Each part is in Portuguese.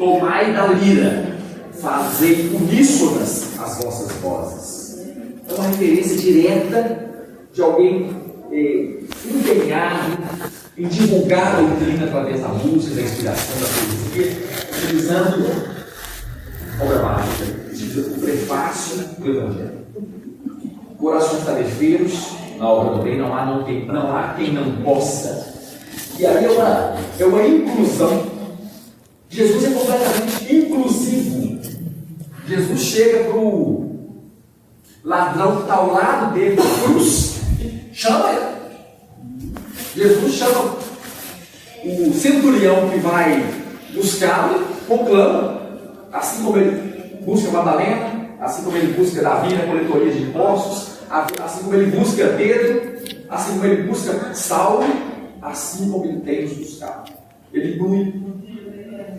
tomai da lira, fazei uníssonas as vossas vozes. É uma referência direta de alguém empenhado em divulgar a doutrina através da música, da inspiração, da poesia, utilizando obra mágica, o prefácio do Evangelho. Corações tarefeiros, na obra do bem, não há quem não possa. E aí é uma inclusão. Jesus é completamente inclusivo. Jesus chega para o ladrão que está ao lado dele na cruz, chama ele. Jesus chama o centurião que vai buscá-lo, conclama, assim como ele busca Madalena, assim como ele busca Davi na coletoria de impostos, assim como ele busca Pedro, assim como ele busca Saulo, assim como ele tem nos buscado. Ele inclui,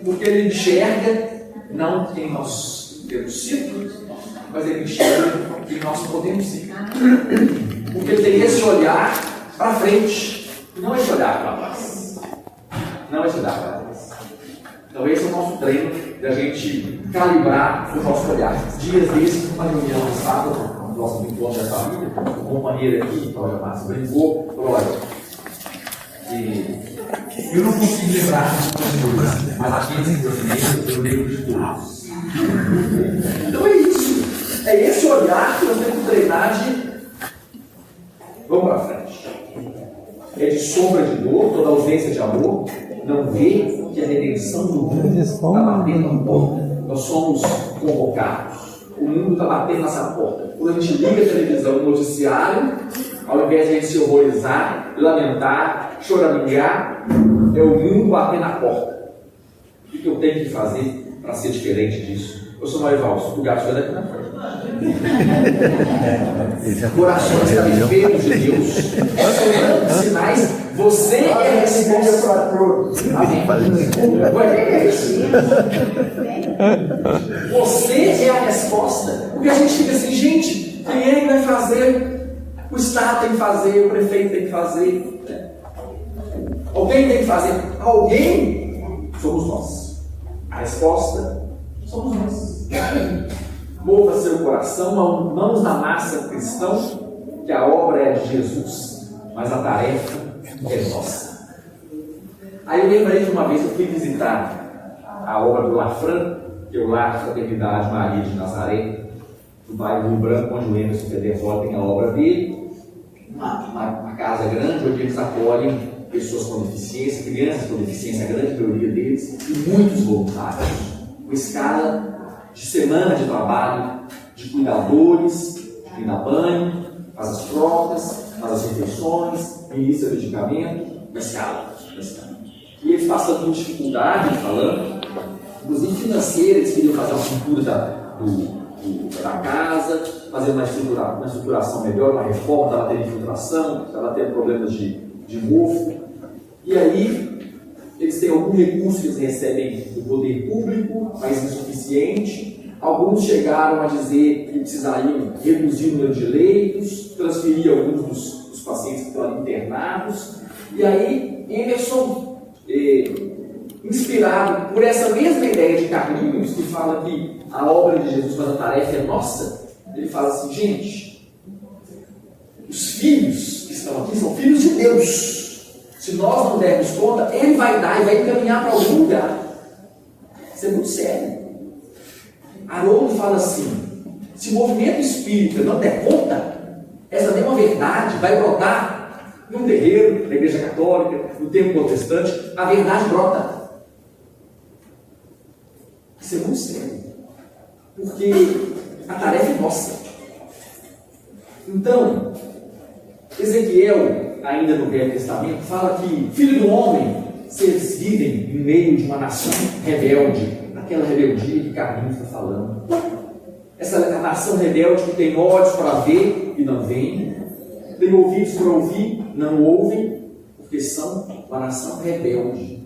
porque ele enxerga não quem nós temos sido, mas ele enxerga quem nós podemos ser. Porque ele tem esse olhar para frente, não esse olhar para trás. Não esse olhar para trás. Então esse é o nosso treino, da gente calibrar o nosso olhar. Dias desses, uma reunião no sábado, no nosso encontro da família, o companheiro aqui, Cláudia Márcia, brincou, falou: olha, eu não consigo lembrar de todos, mas aqueles que eu lembro de todos. Então é isso. É esse olhar que nós temos que treinar de. Vamos para frente. É de sombra de dor, toda ausência de amor, não vê que a redenção do mundo está batendo na porta. Nós somos convocados. O mundo está batendo nessa porta. Quando a gente liga a televisão, o noticiário, ao invés de a gente se horrorizar, lamentar, choramingar, é o mundo batendo na porta. O que eu tenho que fazer para ser diferente disso? Eu sou Marivaldo, o gato vai daqui na frente. Corações tarefeiros de Deus, sinais, você é a resposta para todos. Você é a resposta. Porque a gente fica assim, gente, quem é que vai fazer? O Estado tem que fazer, o prefeito tem que fazer. Alguém tem que fazer. Alguém somos nós. A resposta somos nós. Mova seu coração, mãos na massa cristão, que a obra é de Jesus, mas a tarefa é nossa. Aí eu lembrei de uma vez que eu fui visitar a obra do Lafran, que é o Lar Fraternidade Maria de Nazaré, do bairro Rio Branco, onde o Emerson Pedersol tem a obra dele. Uma casa grande, onde eles acolhem pessoas com deficiência, crianças com deficiência, a grande maioria deles, e muitos voluntários, com escala de semana de trabalho, de cuidadores, de dar banho, faz as trocas, faz as refeições, ministra medicamento, na escala. E eles passando por dificuldade, falando, inclusive financeira, eles queriam fazer uma pintura da casa, fazer uma estruturação melhor, uma reforma, estava tendo infiltração, estava tendo problemas de mofo. E aí, eles têm algum recurso que eles recebem do poder público, mas insuficiente. Alguns chegaram a dizer que precisariam reduzir o número de leitos, transferir alguns dos pacientes que estão ali internados. E aí, Emerson, inspirado por essa mesma ideia de Carlinhos, que fala que a obra de Jesus, mas a tarefa é nossa, ele fala assim, gente, os filhos que estão aqui são filhos de Deus. Se nós não dermos conta, Ele vai dar e vai encaminhar para algum lugar. Isso é muito sério. Haroldo fala assim, se o movimento espírita não der conta, essa mesma verdade vai brotar num terreiro, na igreja católica, no templo protestante, a verdade brota. Isso é muito sério. Porque a tarefa é nossa. Então, Ezequiel, ainda no Velho Testamento, fala que filho do homem, vocês vivem em meio de uma nação rebelde, aquela rebeldia que Carlinhos está falando. Essa nação rebelde que tem olhos para ver e não veem, tem ouvidos para ouvir, não ouvem, porque são uma nação rebelde.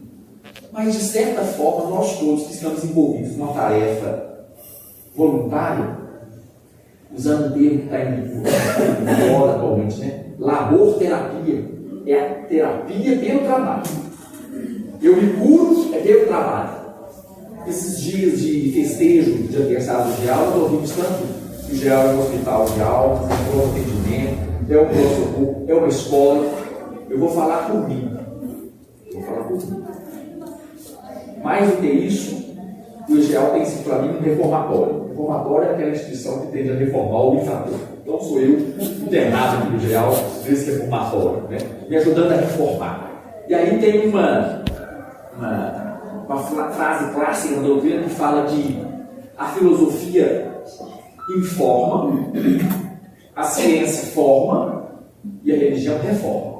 Mas, de certa forma, nós todos que estamos envolvidos numa tarefa voluntária, usando o termo que está em moda atualmente, né? Labor-terapia. É a terapia pelo trabalho. Eu me curo é pelo trabalho. Esses dias de festejo de aniversário de aula, nós ouvimos tanto que o geral é um hospital de alta, é um atendimento, é um pronto-socorro, é uma escola. Eu vou falar por mim. Mais do que isso, o IGEAL tem sido para mim um reformatório. Reformatório é aquela instituição que tende a reformar o infrator. Então sou eu, internado aqui no IGEAL, nesse reformatório, né? Me ajudando a reformar. E aí tem uma frase clássica na doutrina que fala de a filosofia informa, a ciência forma e a religião reforma.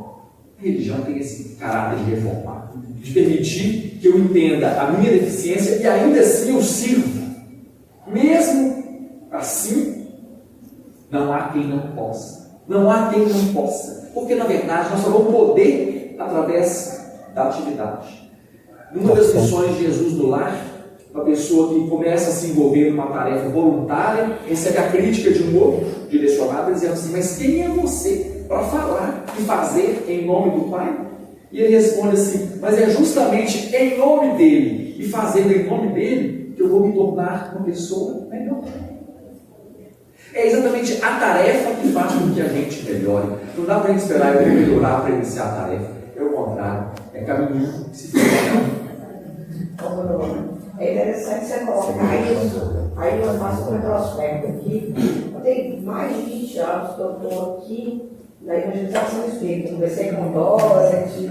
A religião tem esse caráter de reformar, de permitir que eu entenda a minha deficiência e ainda assim eu sirvo. Mesmo assim, não há quem não possa. Não há quem não possa. Porque, na verdade, nós só vamos poder através da atividade. Numa das missões de Jesus no lar, uma pessoa que começa a se envolver numa tarefa voluntária, recebe a crítica de um outro direcionado, dizendo assim: mas quem é você para falar e fazer em nome do Pai? E ele responde assim: mas é justamente em nome dele e fazendo em nome dele que eu vou me tornar uma pessoa melhor. É exatamente a tarefa que faz com que a gente melhore. Não dá para a gente esperar eu melhorar para iniciar a tarefa. É o contrário. É caminho que se faz. É interessante você colocar isso. Aí eu faço um retrospecto aqui. Eu tenho mais de 20 anos que eu estou aqui na evangelização espírita. Comecei com Dorothy,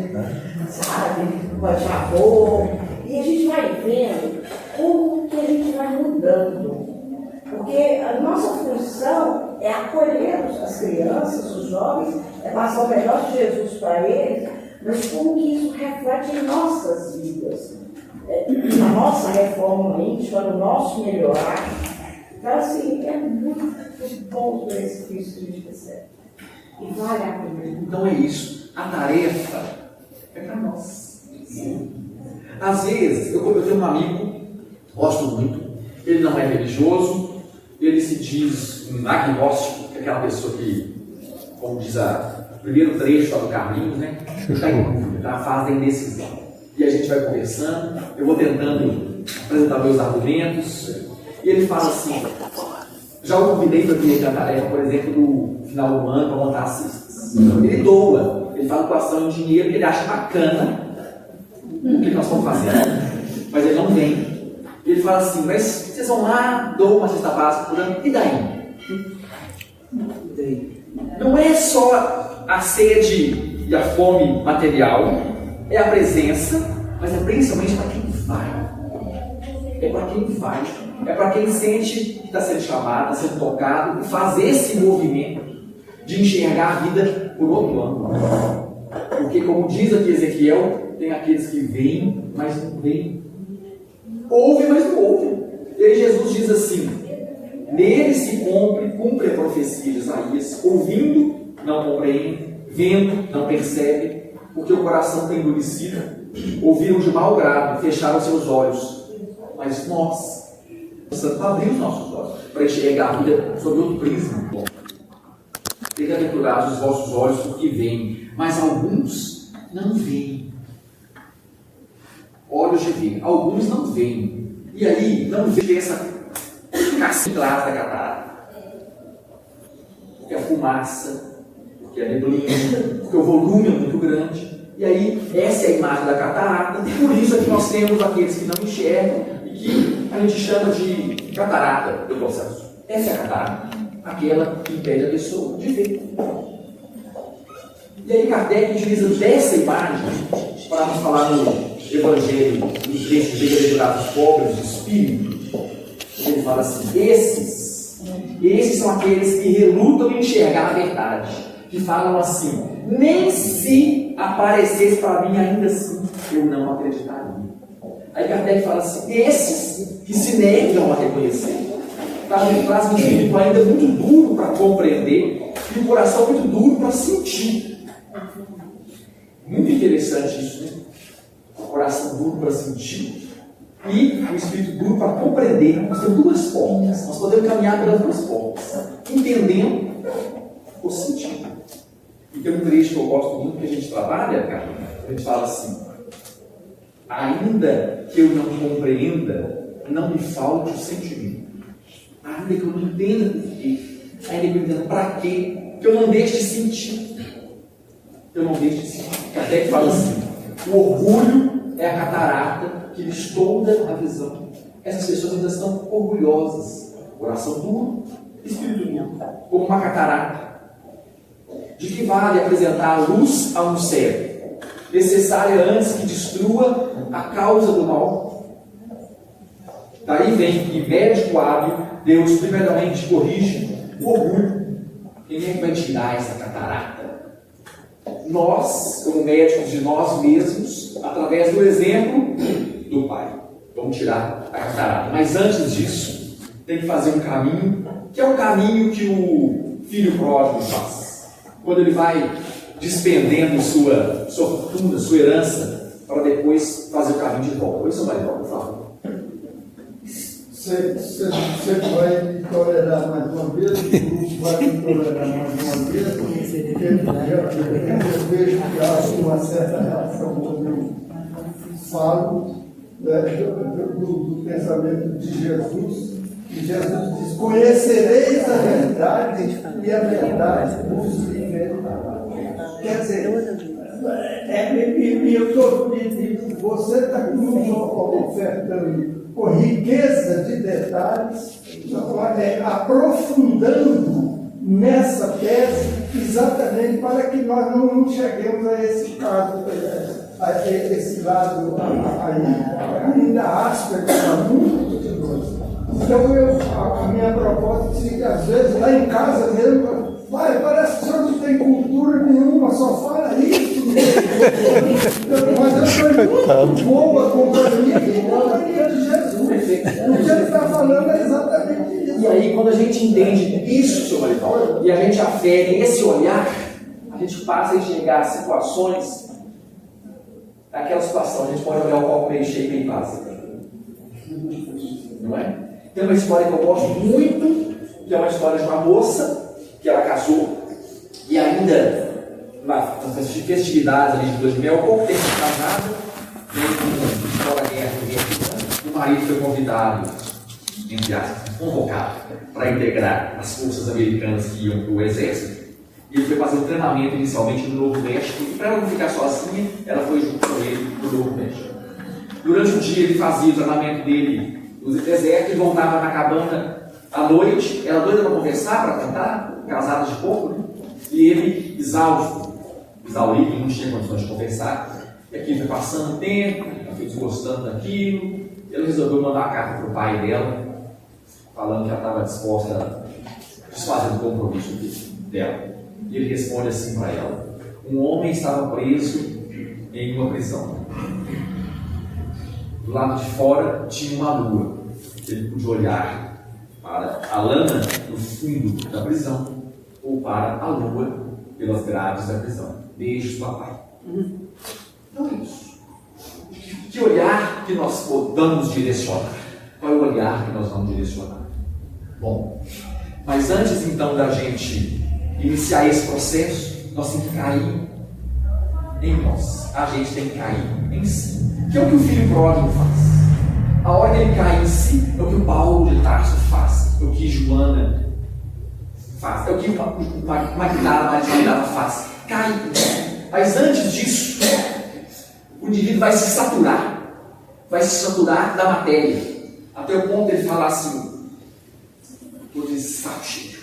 sabe? Com a Javô. E a gente vai vendo como que a gente vai mudando. Porque a nossa função é acolher as crianças, os jovens, é passar o melhor de Jesus para eles, mas como que isso reflete em nossas vidas, na nossa reforma íntima, no nosso melhorar. Então, assim, é muito bom ver esse Cristo que a gente recebe. E vale a pena. Então é isso. A tarefa é para nós. Às vezes, eu tenho um amigo, gosto muito, ele não é religioso, ele se diz um agnóstico, que é aquela pessoa que, como diz o primeiro trecho do Carlinhos, né? Está em dúvida, está na fase da indecisão. E a gente vai conversando, eu vou tentando apresentar meus argumentos, e ele fala assim: já o convidei para vir a tarefa, por exemplo, no final do ano, para montar as cestas. Ele doa, ele faz doação de dinheiro, ele acha bacana o que nós estamos fazendo, mas ele não vem. Ele fala assim: mas vocês vão lá, doam uma cesta básica por ano, e daí? Não é só a sede e a fome material, é a presença, mas é principalmente para quem vai. É para quem vai. É para quem sente que está sendo chamado, está sendo tocado, e fazer esse movimento de enxergar a vida por outro ângulo. Porque, como diz aqui Ezequiel, tem aqueles que veem, mas não veem. Ouvem, mas não ouvem. E aí Jesus diz assim: nele se cumpre a profecia de Isaías, ouvindo, não compreende, vendo, não percebe, porque o coração tem endurecido, ouviram de mau grado, fecharam seus olhos. Mas nós precisamos abrir os nossos olhos para enxergar a vida sob outro prisma. Bem-aventurados os vossos olhos porque veem, mas alguns não veem. Olhos de ver, alguns não veem. E aí não vê essa casca atrás da catarata. Porque a fumaça, porque a neblina, porque o volume é muito grande. E aí, essa é a imagem da catarata, e por isso é que nós temos aqueles que não enxergam e que a gente chama de catarata do processo. Essa é a catarata, aquela que impede a pessoa de ver. E aí Kardec utiliza dessa imagem para nos falar no Evangelho, no texto de Bem-aventurados pobres de espírito. Ele fala assim: esses são aqueles que relutam em enxergar a verdade, que falam assim: nem se aparecesse para mim, ainda assim eu não acreditaria. Aí Kardec fala assim: esses que se negam a reconhecer, traz um espírito ainda muito duro para compreender e um coração muito duro para sentir. Muito interessante isso, né? O coração duro para sentir e o espírito duro para compreender. Nós temos duas formas, nós podemos caminhar pelas duas formas, entendendo ou sentindo. E tem um trecho que eu gosto muito que a gente trabalha, cara, a gente fala assim: ainda que eu não compreenda, não me falte o sentimento. Ainda que eu não entenda por quê, ainda que eu não entenda para quê, que eu não deixe de sentir. Eu não deixe de sentir. Até que fala assim: o orgulho é a catarata que lhes tolda a visão. Essas pessoas ainda estão orgulhosas. Coração duro, espírito duro, como uma catarata. De que vale apresentar a luz a um cego, necessária antes que destrua a causa do mal? Daí vem que, médico hábil, Deus primeiramente corrige o orgulho. Quem é que vai tirar essa catarata? Nós, como médicos de nós mesmos, através do exemplo do Pai, vamos tirar a catarata. Mas antes disso, tem que fazer um caminho, que é o caminho que o filho pródigo faz. Quando ele vai despendendo sua fortuna, sua herança, para depois fazer o caminho de volta. Oi, seu marido, por favor. Você vai tolerar mais uma vez, o grupo vai tolerar mais uma vez, porque eu vejo que há uma certa relação quando eu falo do pensamento de Jesus. E Jesus diz: conhecereis a verdade e a verdade vos libertará. Quer dizer, você está ofertando com riqueza de detalhes, aprofundando nessa tese, exatamente para que nós não cheguemos a esse caso, a esse lado ainda áspero, muito perigoso. Então, a minha proposta é que, às vezes, lá em casa mesmo, parece que o senhor não tem cultura nenhuma, só fala isso. Mas eu sou muito boa companhia de Jesus. O que ele está falando é exatamente isso. E aí, quando a gente entende isso, seu marido, e a gente afere esse olhar, a gente passa a enxergar situações. Naquela situação, a gente pode olhar o copo meio cheio e meio vazio. Não é? Tem uma história que eu gosto muito, que é uma história de uma moça que ela casou e ainda nas festividades ali de lua de mel, pouco tempo de casada, fora a guerra do Vietnã, o marido foi convidado, entre aspas, convocado para integrar as forças americanas que iam para o exército. E ele foi fazer um treinamento inicialmente no Novo México, e para ela não ficar sozinha, ela foi junto com ele para o Novo México. Durante o dia ele fazia o treinamento dele no deserto e voltava na cabana à noite, ela doida para conversar, para cantar, casada de pouco, né? E ele exaurido, não tinha condições de conversar, e aquilo foi passando o tempo, ela foi desgostando daquilo, e ela resolveu mandar uma carta para o pai dela, falando que ela estava disposta a desfazer o compromisso dela. E ele responde assim para ela: um homem estava preso em uma prisão. Do lado de fora tinha uma lua. Ele podia olhar para a lama no fundo da prisão ou para a lua pelas grades da prisão. Beijos, papai. Então é isso. Que olhar que nós podamos direcionar? Qual é o olhar que nós vamos direcionar? Bom, mas antes então da gente iniciar esse processo, nós temos que cair em nós. A gente tem que cair em si. Que é o que o filho pródigo faz. A hora que ele cai em si, é o que o Paulo de Tarso faz, é o que Joana faz, é o que Magdala faz. Cai. Mas antes disso, o indivíduo vai se saturar da matéria, até o ponto de ele falar assim: estou de saco cheio.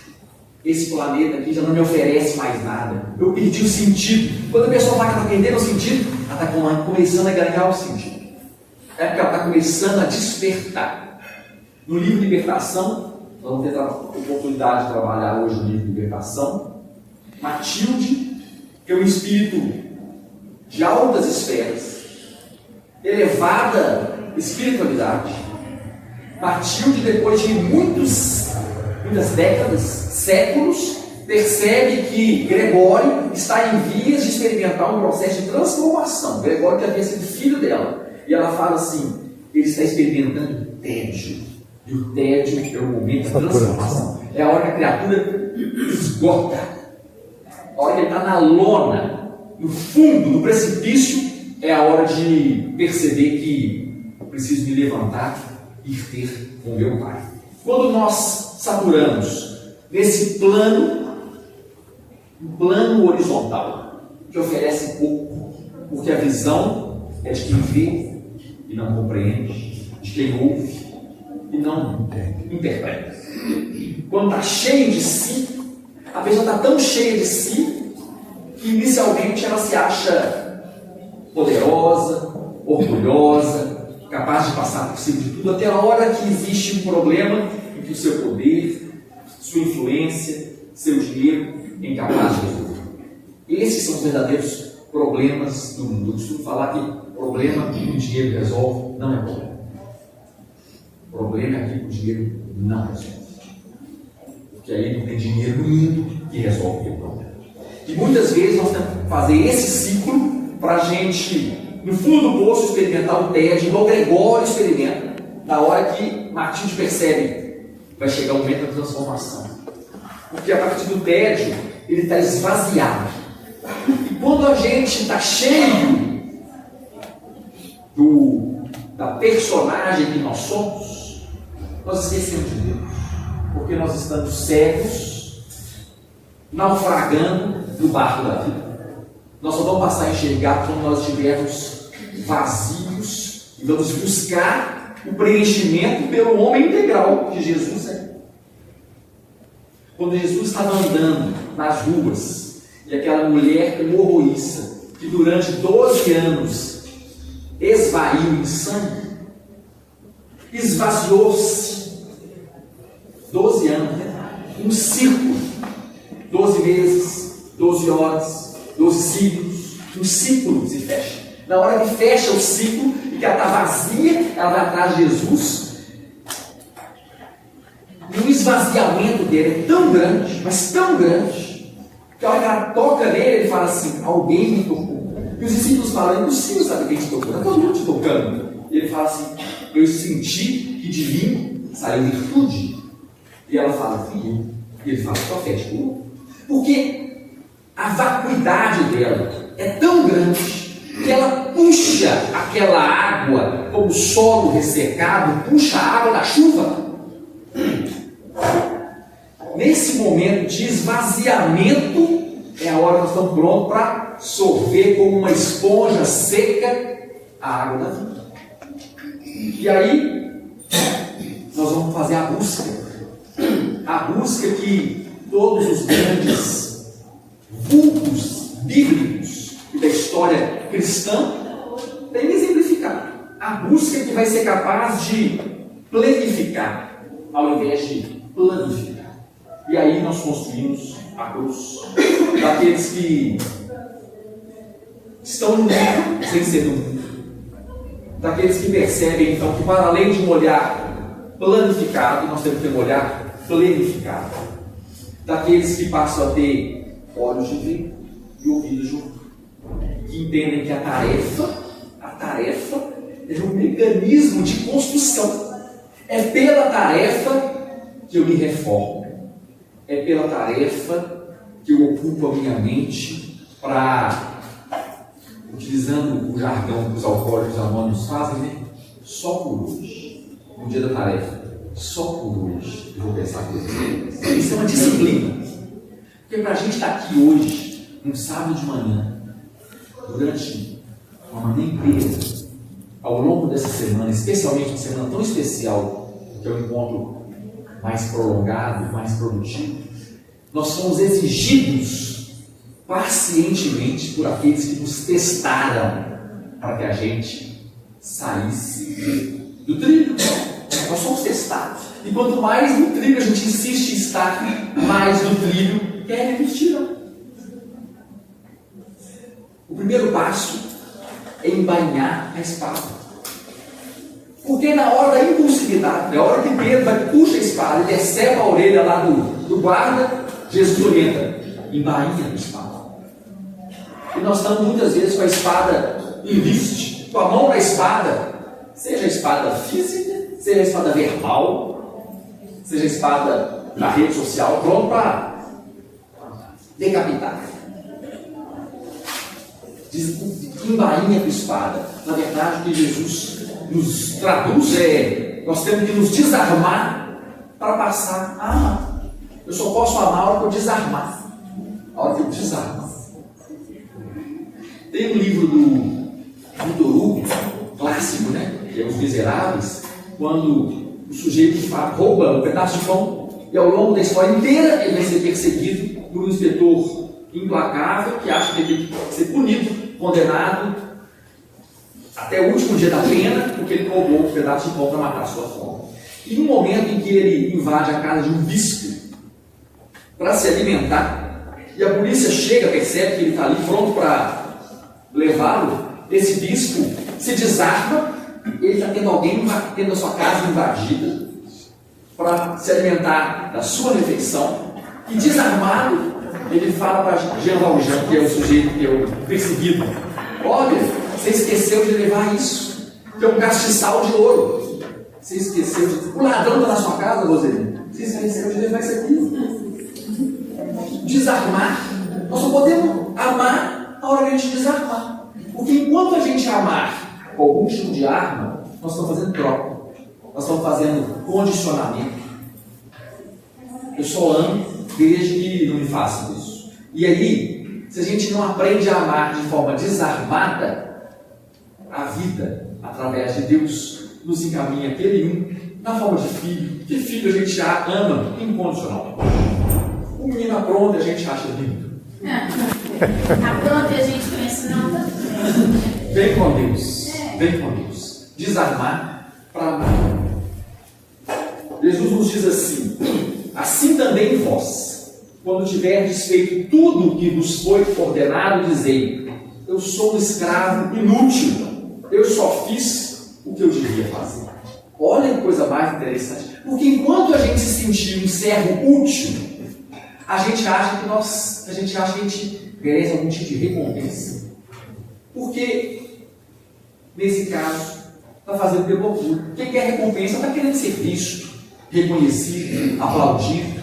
Esse planeta aqui já não me oferece mais nada. Eu perdi o sentido. Quando a pessoa fala que está perdendo o sentido, ela está começando a ganhar o sentido. É porque ela está começando a despertar. No livro Libertação, nós vamos ter a oportunidade de trabalhar hoje no livro Libertação. Matilde, que é um espírito de altas esferas, elevada espiritualidade. Matilde, depois de muitas décadas, séculos, percebe que Gregório está em vias de experimentar um processo de transformação. Gregório que havia sido filho dela. E ela fala assim: ele está experimentando tédio. E o tédio é o momento da transformação. É a hora que a criatura esgota. A hora que ele está na lona, no fundo, no precipício, é a hora de perceber que eu preciso me levantar ir ter com meu Pai. Quando nós saturamos nesse plano, um plano horizontal, que oferece pouco, porque a visão é de quem vê e não compreende, de quem ouve e não interpreta. Quando está cheio de si, a pessoa está tão cheia de si que inicialmente ela se acha poderosa, orgulhosa, capaz de passar por cima de tudo, até a hora que existe um problema em que o seu poder, sua influência, seu dinheiro é incapaz de resolver. Esses são os verdadeiros problemas do mundo. Eu costumo falar que problema que o dinheiro resolve não é problema. O problema é aquilo que o dinheiro não resolve. Porque aí não tem dinheiro no mundo que resolve o problema. E muitas vezes nós temos que fazer esse ciclo para a gente, no fundo do poço, experimentar o tédio, igual Gregório experimenta, na hora que Martinho percebe, vai chegar o momento da transformação. Porque a partir do tédio, ele está esvaziado. E quando a gente está cheio da personagem que nós somos, nós esquecemos de Deus. Porque nós estamos cegos, naufragando no barco da vida. Nós só vamos passar a enxergar quando nós estivermos vazios e vamos buscar o preenchimento pelo homem integral que Jesus é. Quando Jesus estava andando nas ruas e aquela mulher hemorroíça que durante 12 anos esvaiu em sangue, esvaziou-se 12 anos, um círculo, 12 meses, 12 horas, 12 ciclos, um ciclo se fecha. Na hora que fecha o ciclo e que ela está vazia, ela vai atrás de Jesus. E o esvaziamento dele é tão grande, mas tão grande, que a hora que ela toca nele, ele fala assim: alguém me tocou. E os discípulos falam: é impossível saber quem te tocou, está todo mundo te tocando. E ele fala assim: eu senti que de mim saiu virtude. E ela fala: fui eu. E ele fala: sua fé te curou. Porque a vacuidade dela é tão grande que ela puxa aquela água, como o solo ressecado puxa a água da chuva. Nesse momento de esvaziamento é a hora que nós estamos prontos para sorver como uma esponja seca a água da vida. E aí nós vamos fazer a busca que todos os grandes vultos bíblicos e da história cristã têm exemplificado. A busca que vai ser capaz de planificar ao invés de planificar. E aí nós construímos a cruz daqueles que estão no mundo sem ser do mundo. Daqueles que percebem então que para além de um olhar planificado, nós temos que ter um olhar planificado. Daqueles que passam a ter olhos de ver e ouvidos de ouvir. Que entendem que a tarefa é um mecanismo de construção. É pela tarefa que eu me reformo. É pela tarefa que eu ocupo a minha mente para, utilizando o jargão que os alcoólicos anônimos fazem, né? Só por hoje, no dia da tarefa, só por hoje eu vou pensar coisas. Isso é uma disciplina. Porque para a gente estar aqui hoje, um sábado de manhã, durante uma manhã inteira, ao longo dessa semana, especialmente uma semana tão especial, que é o encontro mais prolongado, mais produtivo, nós somos exigidos pacientemente por aqueles que nos testaram para que a gente saísse do trilho. Nós somos testados. E quanto mais no trilho a gente insiste em estar, mais no trilho querem nos tirar. O primeiro passo é embainhar a espada. Porque na hora da impulsividade, na hora que Pedro vai puxa a espada e decepa a orelha lá do guarda, Jesus orienta: embainha a espada. E nós estamos muitas vezes com a espada em viste, com a mão na espada, seja a espada física, seja a espada verbal, seja a espada da rede social, pronto para decapitar. Diz embainha com a espada. Na verdade, o que Jesus nos traduz é: nós temos que nos desarmar para passar a amar. Eu só posso amar a hora que eu desarmar. A hora que eu desarmar. Tem um livro do Victor Hugo, clássico, né? Que é Os Miseráveis, quando o sujeito rouba um pedaço de pão e ao longo da história inteira ele vai ser perseguido por um inspetor implacável que acha que ele tem que ser punido, condenado até o último dia da pena, porque ele roubou um pedaço de pão para matar a sua fome. E no momento em que ele invade a casa de um bispo para se alimentar, e a polícia chega, percebe que ele está ali pronto para levá-lo, esse bispo se desarma, ele está tendo alguém tendo a sua casa invadida para se alimentar da sua refeição, e desarmado, ele fala para Jean Valjean, que é o sujeito que é o perseguido: olha, você esqueceu de levar isso, que é um castiçal de ouro. Você esqueceu de... O ladrão está na sua casa, Roselina. Você esqueceu de levar isso aqui. Desarmar. Nós só podemos amar a hora que a gente desarmar. Porque enquanto a gente amar com algum tipo de arma, nós estamos fazendo troca. Nós estamos fazendo condicionamento. Eu só amo desde que não me façam isso. E aí, se a gente não aprende a amar de forma desarmada, a vida, através de Deus, nos encaminha aquele na forma de filho. Que filho a gente ama incondicionalmente. O menino apronta, a gente acha lindo. Apronta e a gente pensa, não, tá bem. Vem com Deus. Vem com Deus. Desarmar para amar. Jesus nos diz assim: assim também vós, quando tiverdes feito tudo o que vos foi ordenado, dizei: eu sou um escravo inútil, eu só fiz o que eu devia fazer. Olha que coisa mais interessante. Porque enquanto a gente se sentir um servo útil, a gente acha que a gente merece algum tipo de recompensa. Porque, nesse caso, está fazendo loucura. Quem quer recompensa está querendo ser visto, reconhecido, aplaudido.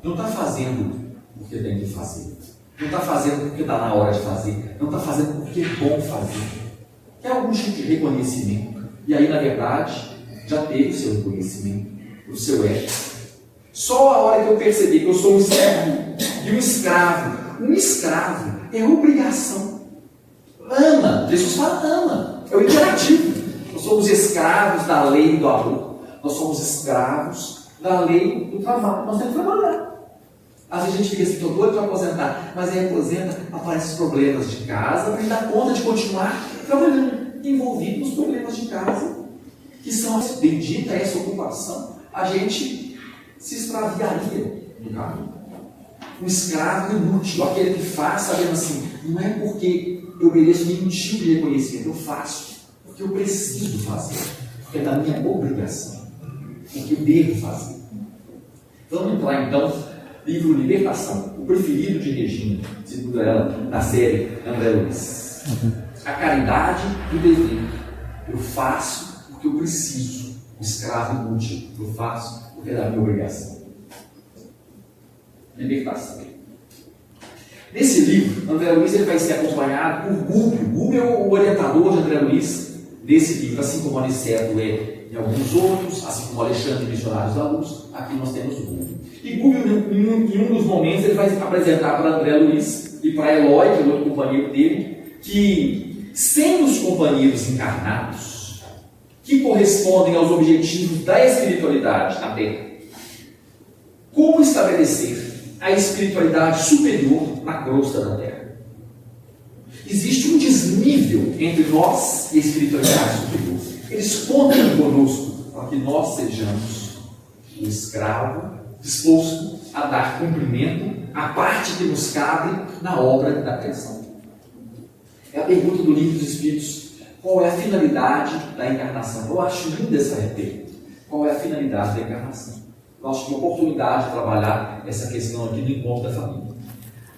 Não está fazendo porque tem que fazer. Não está fazendo porque está na hora de fazer. Não está fazendo porque é bom fazer. Quer algum tipo de reconhecimento. E aí, na verdade, já teve o seu reconhecimento, o seu ego. Só a hora que eu percebi que eu sou um servo e um escravo. Um escravo é obrigação. Ama. Jesus fala ama. É o imperativo. Nós somos escravos da lei do amor. Nós somos escravos da lei do trabalho. Nós temos que trabalhar. Às vezes a gente fica assim, estou doido para aposentar. Mas aí aposenta, aparecem os problemas de casa, para a gente dar conta de continuar trabalhando, envolvido nos problemas de casa, que são bendita essa ocupação, a gente se extraviaria no caminho. Um escravo inútil, aquele que faz sabendo assim, não é porque eu mereço nenhum tipo de reconhecimento, eu faço porque eu preciso fazer, porque é da minha obrigação, porque eu devo fazer. Vamos entrar então, livro Libertação, o preferido de Regina, segundo ela, na série André Luiz. A caridade e o dever. Eu faço porque eu preciso. O escravo inútil. Eu faço porque é da minha obrigação. Libertação. Nesse livro, André Luiz ele vai ser acompanhado por Gúbio. Gúbio é o orientador de André Luiz desse livro, assim como Aniceto é em alguns outros, assim como Alexandre Missionários da Luz. Aqui nós temos Gúbio. E Gúbio, em um dos momentos, ele vai apresentar para André Luiz e para Eloy, que é o outro companheiro dele, que sem os companheiros encarnados, que correspondem aos objetivos da espiritualidade na Terra, como estabelecer a espiritualidade superior na crosta da Terra? Existe um desnível entre nós e a espiritualidade superior. Eles contam conosco para que nós sejamos o escravo disposto a dar cumprimento à parte que nos cabe na obra da criação. É a pergunta do Livro dos Espíritos: qual é a finalidade da encarnação? Eu acho linda essa pergunta. Qual é a finalidade da encarnação? Nós tivemos a oportunidade de trabalhar essa questão aqui no Encontro da Família.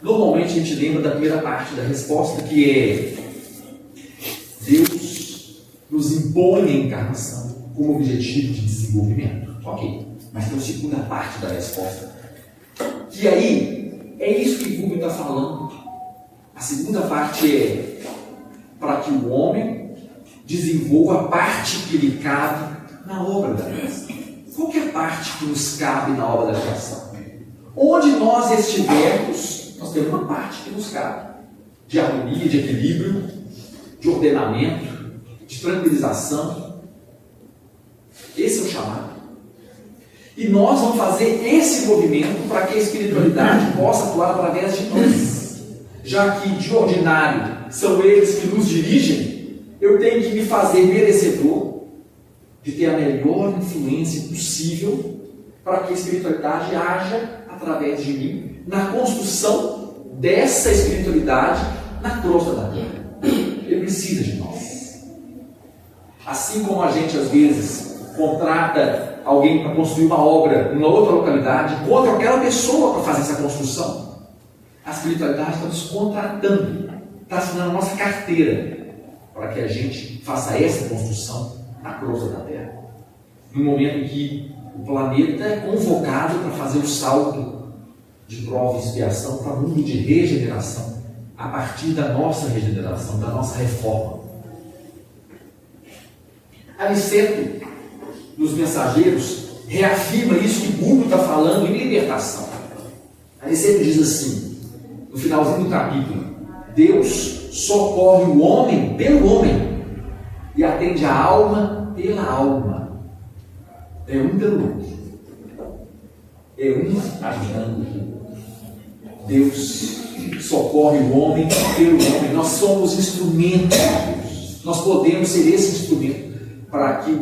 Normalmente a gente lembra da primeira parte da resposta, que é: Deus nos impõe a encarnação como objetivo de desenvolvimento. Ok, mas tem a segunda parte da resposta. E aí, é isso que Gúbio está falando. A segunda parte é para que o homem desenvolva a parte que lhe cabe na obra da criação. Qual que é a parte que nos cabe na obra da criação? Onde nós estivermos, nós temos uma parte que nos cabe. De harmonia, de equilíbrio, de ordenamento, de tranquilização. Esse é o chamado. E nós vamos fazer esse movimento para que a espiritualidade possa atuar através de nós. Já que de ordinário são eles que nos dirigem, eu tenho que me fazer merecedor de ter a melhor influência possível para que a espiritualidade haja através de mim na construção dessa espiritualidade na crosta da terra. Ele precisa de nós. Assim como a gente às vezes contrata alguém para construir uma obra em uma outra localidade, contra aquela pessoa para fazer essa construção, a espiritualidade está nos contratando, está assinando a nossa carteira para que a gente faça essa construção na crosta da terra. No momento em que o planeta é convocado para fazer o salto de prova e expiação para um mundo de regeneração, a partir da nossa regeneração, da nossa reforma. Aniceto, nos Mensageiros, reafirma isso que Budo está falando em libertação. Aniceto diz assim, no finalzinho do capítulo: Deus socorre o homem pelo homem e atende a alma pela alma. É um pelo outro. É um ajudando o outro. Deus socorre o homem pelo homem. Nós somos instrumentos de Deus. Nós podemos ser esse instrumento para que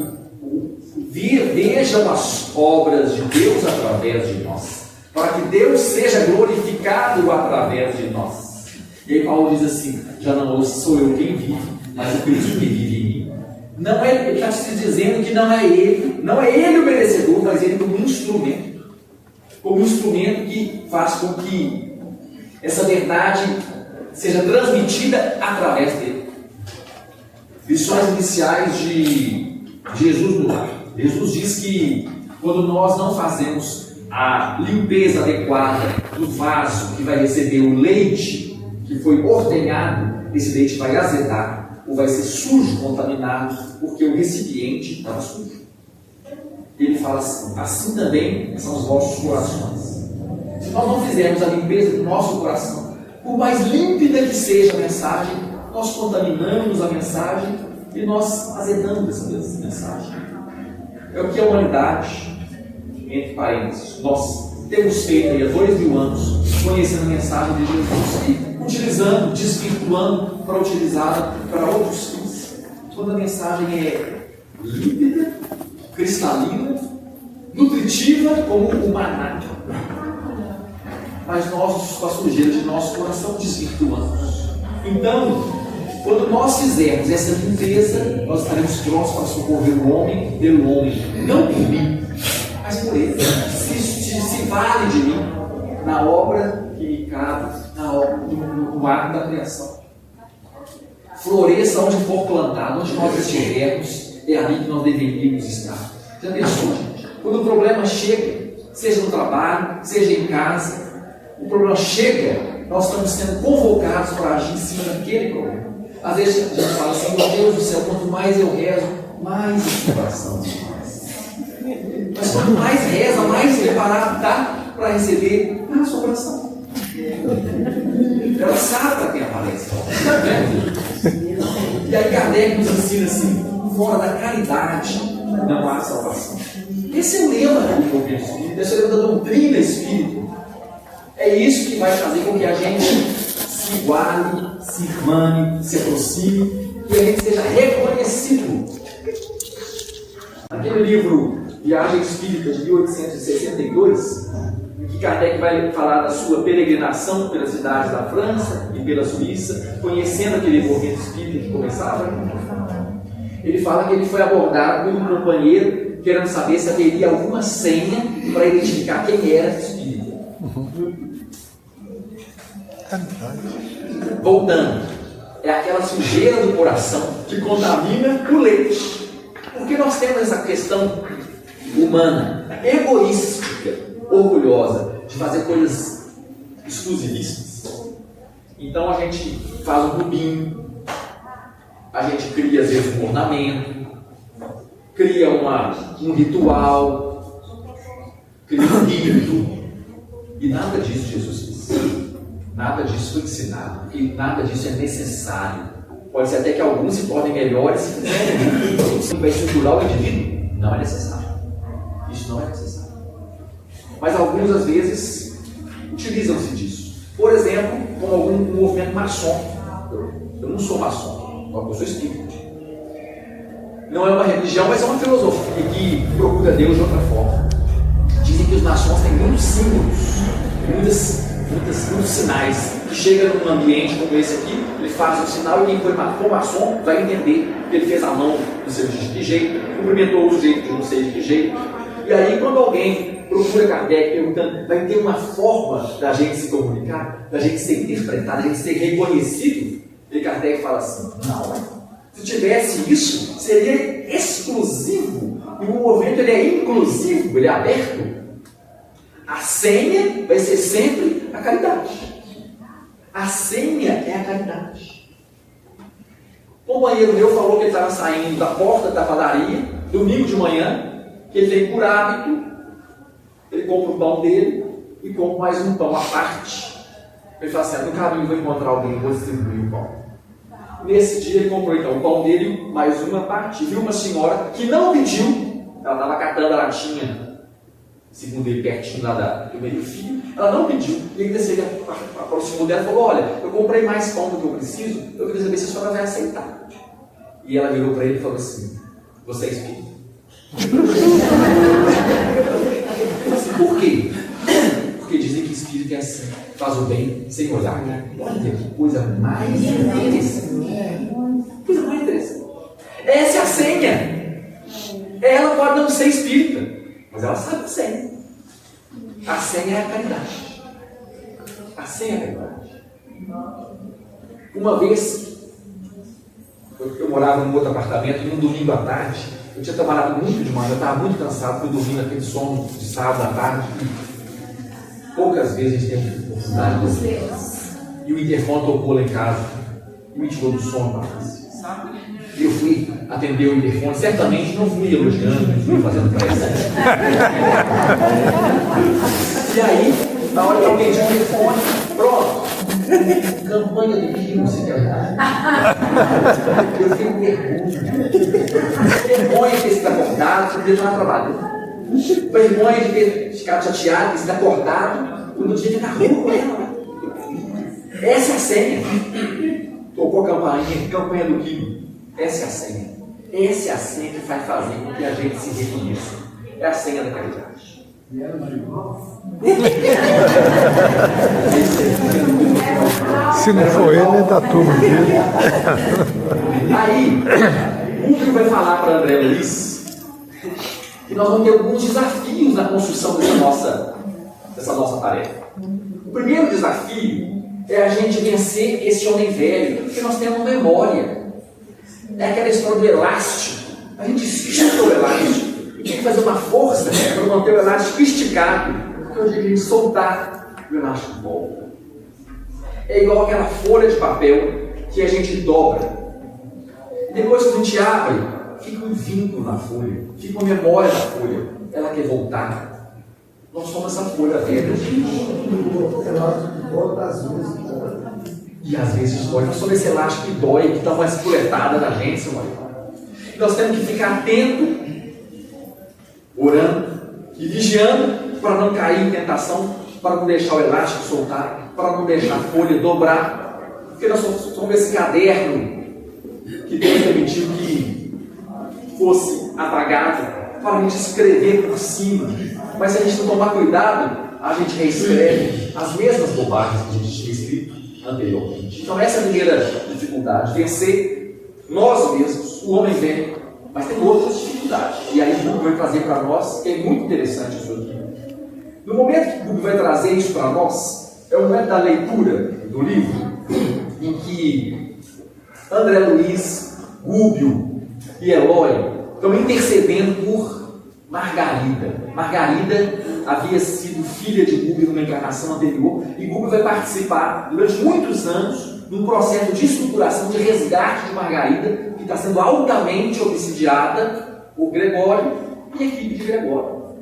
vejam as obras de Deus através de nós. Para que Deus seja glorificado através de nós. E aí Paulo diz assim: já não sou eu quem vive, mas o Cristo que vive em mim. Não é, ele está se dizendo que não é ele o merecedor, mas ele como instrumento que faz com que essa verdade seja transmitida através dele. Lições iniciais de Jesus no lar. Jesus diz que quando nós não fazemos a limpeza adequada do vaso que vai receber o leite que foi ordenhado, esse leite vai azedar ou vai ser sujo, contaminado, porque o recipiente estava sujo. Ele fala assim: assim também são os vossos corações. Se nós não fizermos a limpeza do nosso coração, por mais límpida que seja a mensagem, nós contaminamos a mensagem e nós azedamos essa mensagem. É o que a humanidade, entre parênteses, nós temos feito aí há 2000 anos, conhecendo a mensagem de Jesus e utilizando, desvirtuando para utilizá-la para outros fins. Quando a mensagem é límpida, cristalina, nutritiva, como o maná. Mas nós, com a sujeira de nosso coração, desvirtuamos. Então, quando nós fizermos essa limpeza, nós estaremos prontos para socorrer o homem pelo homem, não por mim, mas por ele. Se vale de mim na obra que me cabe, no ato da criação. Floresça onde for plantado, onde nós estivermos, é ali que nós deveríamos estar. Já pensou, gente? Quando o problema chega, seja no trabalho, seja em casa, o problema chega, nós estamos sendo convocados para agir em cima daquele problema. Às vezes a gente fala assim: meu Deus do céu, quanto mais eu rezo, mais inspiração de nós. Mas quanto mais reza, mais preparado está para receber a sua oração. Ela sabe para quem aparece. E aí Kardec nos ensina assim: fora da caridade não há salvação. Esse é o lema do movimento espírita, esse é o lema da doutrina espírita. É isso que vai fazer com que a gente se iguale, se irmane, se aproxime e a gente seja reconhecido. Aquele livro Viagem Espírita de 1862, em que Kardec vai falar da sua peregrinação pelas cidades da França e pela Suíça, conhecendo aquele movimento espírita que começava, ele fala que ele foi abordado por um companheiro querendo saber se haveria alguma senha para identificar quem era espírita. Voltando, é aquela sujeira do coração que contamina o leite. Porque nós temos essa questão humana, egoística, orgulhosa, de fazer coisas exclusivistas. Então a gente faz um rubinho, a gente cria às vezes um ornamento, cria um ritual, cria um rito. E nada disso Jesus fez. Nada disso foi ensinado, porque nada disso é necessário. Pode ser até que alguns se tornem melhores se fizerem isso. Vai estruturar o indivíduo? Não é necessário. Isso não é necessário. Mas alguns, às vezes, utilizam-se disso. Por exemplo, como algum movimento maçom. Eu não sou maçom, eu sou espírita. Não é uma religião, mas é uma filosofia que procura Deus de outra forma. Dizem que os maçons têm muitos símbolos, muitos sinais. Que chega num ambiente como esse aqui, ele faz um sinal e quem for maçom vai entender que ele fez a mão não sei de que jeito, cumprimentou o sujeito de não sei de que jeito. E aí, quando alguém procura Kardec perguntando, vai ter uma forma da gente se comunicar, da gente ser interpretado, da gente ser reconhecido? E Kardec fala assim: não. Se tivesse isso, seria exclusivo. E o movimento ele é inclusivo, ele é aberto. A senha vai ser sempre a caridade. A senha é a caridade. Um companheiro meu falou que ele estava saindo da porta da padaria, domingo de manhã, que ele tem por hábito, ele compra o pão dele e compra mais um pão à parte. Ele fala assim: no caminho vou encontrar alguém, vou distribuir o pão. Nesse dia ele comprou então o pão dele, mais uma parte, e viu uma senhora que não pediu, ela estava catando a latinha, segundo ele, pertinho lá do meio-fio, ela não pediu, e ele aproximou dela e falou: olha, eu comprei mais pão do que eu preciso, eu queria saber se a senhora vai aceitar. E ela virou para ele e falou assim: você é espírita? Por quê? Porque dizem que espírito é assim, faz o bem sem olhar. Olha que coisa mais interessante. Coisa mais interessante. Essa é a senha. Ela pode não ser espírita, mas ela sabe a senha. A senha é a caridade. A senha é a caridade. Uma vez, eu morava num outro apartamento, e num domingo à tarde, eu tinha trabalhado muito de manhã, eu estava muito cansado, fui dormir naquele sono de sábado à tarde. Poucas vezes a gente tem oportunidade de dormir. E o interfone tocou lá em casa, e me tirou do sono, rapaz. Eu fui atender o interfone, certamente não fui elogiando, não fui fazendo pressa. E aí, na hora que eu atendi o interfone, pronto. Campanha de que você quer dar? Eu fiquei com vergonha. Vergonha de ter sido acordado, você podia estar trabalhando. Vergonha de ter ficado chateado, ter sido acordado, quando eu tinha que ficar ruim com ela. Essa é a senha. Tocou a campanha do quilo. Essa é a senha. Essa é a senha que vai fazer com que a gente se reconheça. É a senha da caridade. Se não for ele, está tudo dele. Aí, o Rubio vai falar para André Luiz que nós vamos ter alguns desafios na construção dessa nossa tarefa. O primeiro desafio é a gente vencer esse homem velho, porque nós temos memória. É aquela história do elástico. A gente estica o elástico. E tem que fazer uma força para manter o elástico esticado. Porque eu digo que a gente soltar o elástico volta. É igual aquela folha de papel que a gente dobra. Depois que a gente abre, fica um vínculo na folha, fica uma memória da folha. Ela quer voltar. Nós somos essa folha velha. E às vezes dói. Nós somos esse elástico que dói, que dá uma espoletada na gente, seu marido. E nós temos que ficar atento, orando e vigiando para não cair em tentação, para não deixar o elástico soltar, para não deixar a folha dobrar. Porque nós somos esse caderno que Deus permitiu que fosse apagado para a gente escrever por cima. Mas se a gente não tomar cuidado, a gente reescreve as mesmas bobagens que a gente tinha escrito anteriormente. Então essa é a primeira dificuldade, vencer nós mesmos, o homem velho. Mas tem outras dificuldades. E aí o Google vai trazer para nós, que é muito interessante isso aqui. No momento que o Google vai trazer isso para nós, é o momento da leitura do livro, em que André Luiz, Gúbio e Eloy estão intercedendo por Margarida. Margarida havia sido filha de Gúbio numa encarnação anterior, e Gúbio vai participar durante muitos anos num processo de estruturação, de resgate de Margarida, que está sendo altamente obsidiada o Gregório e a equipe de Gregório.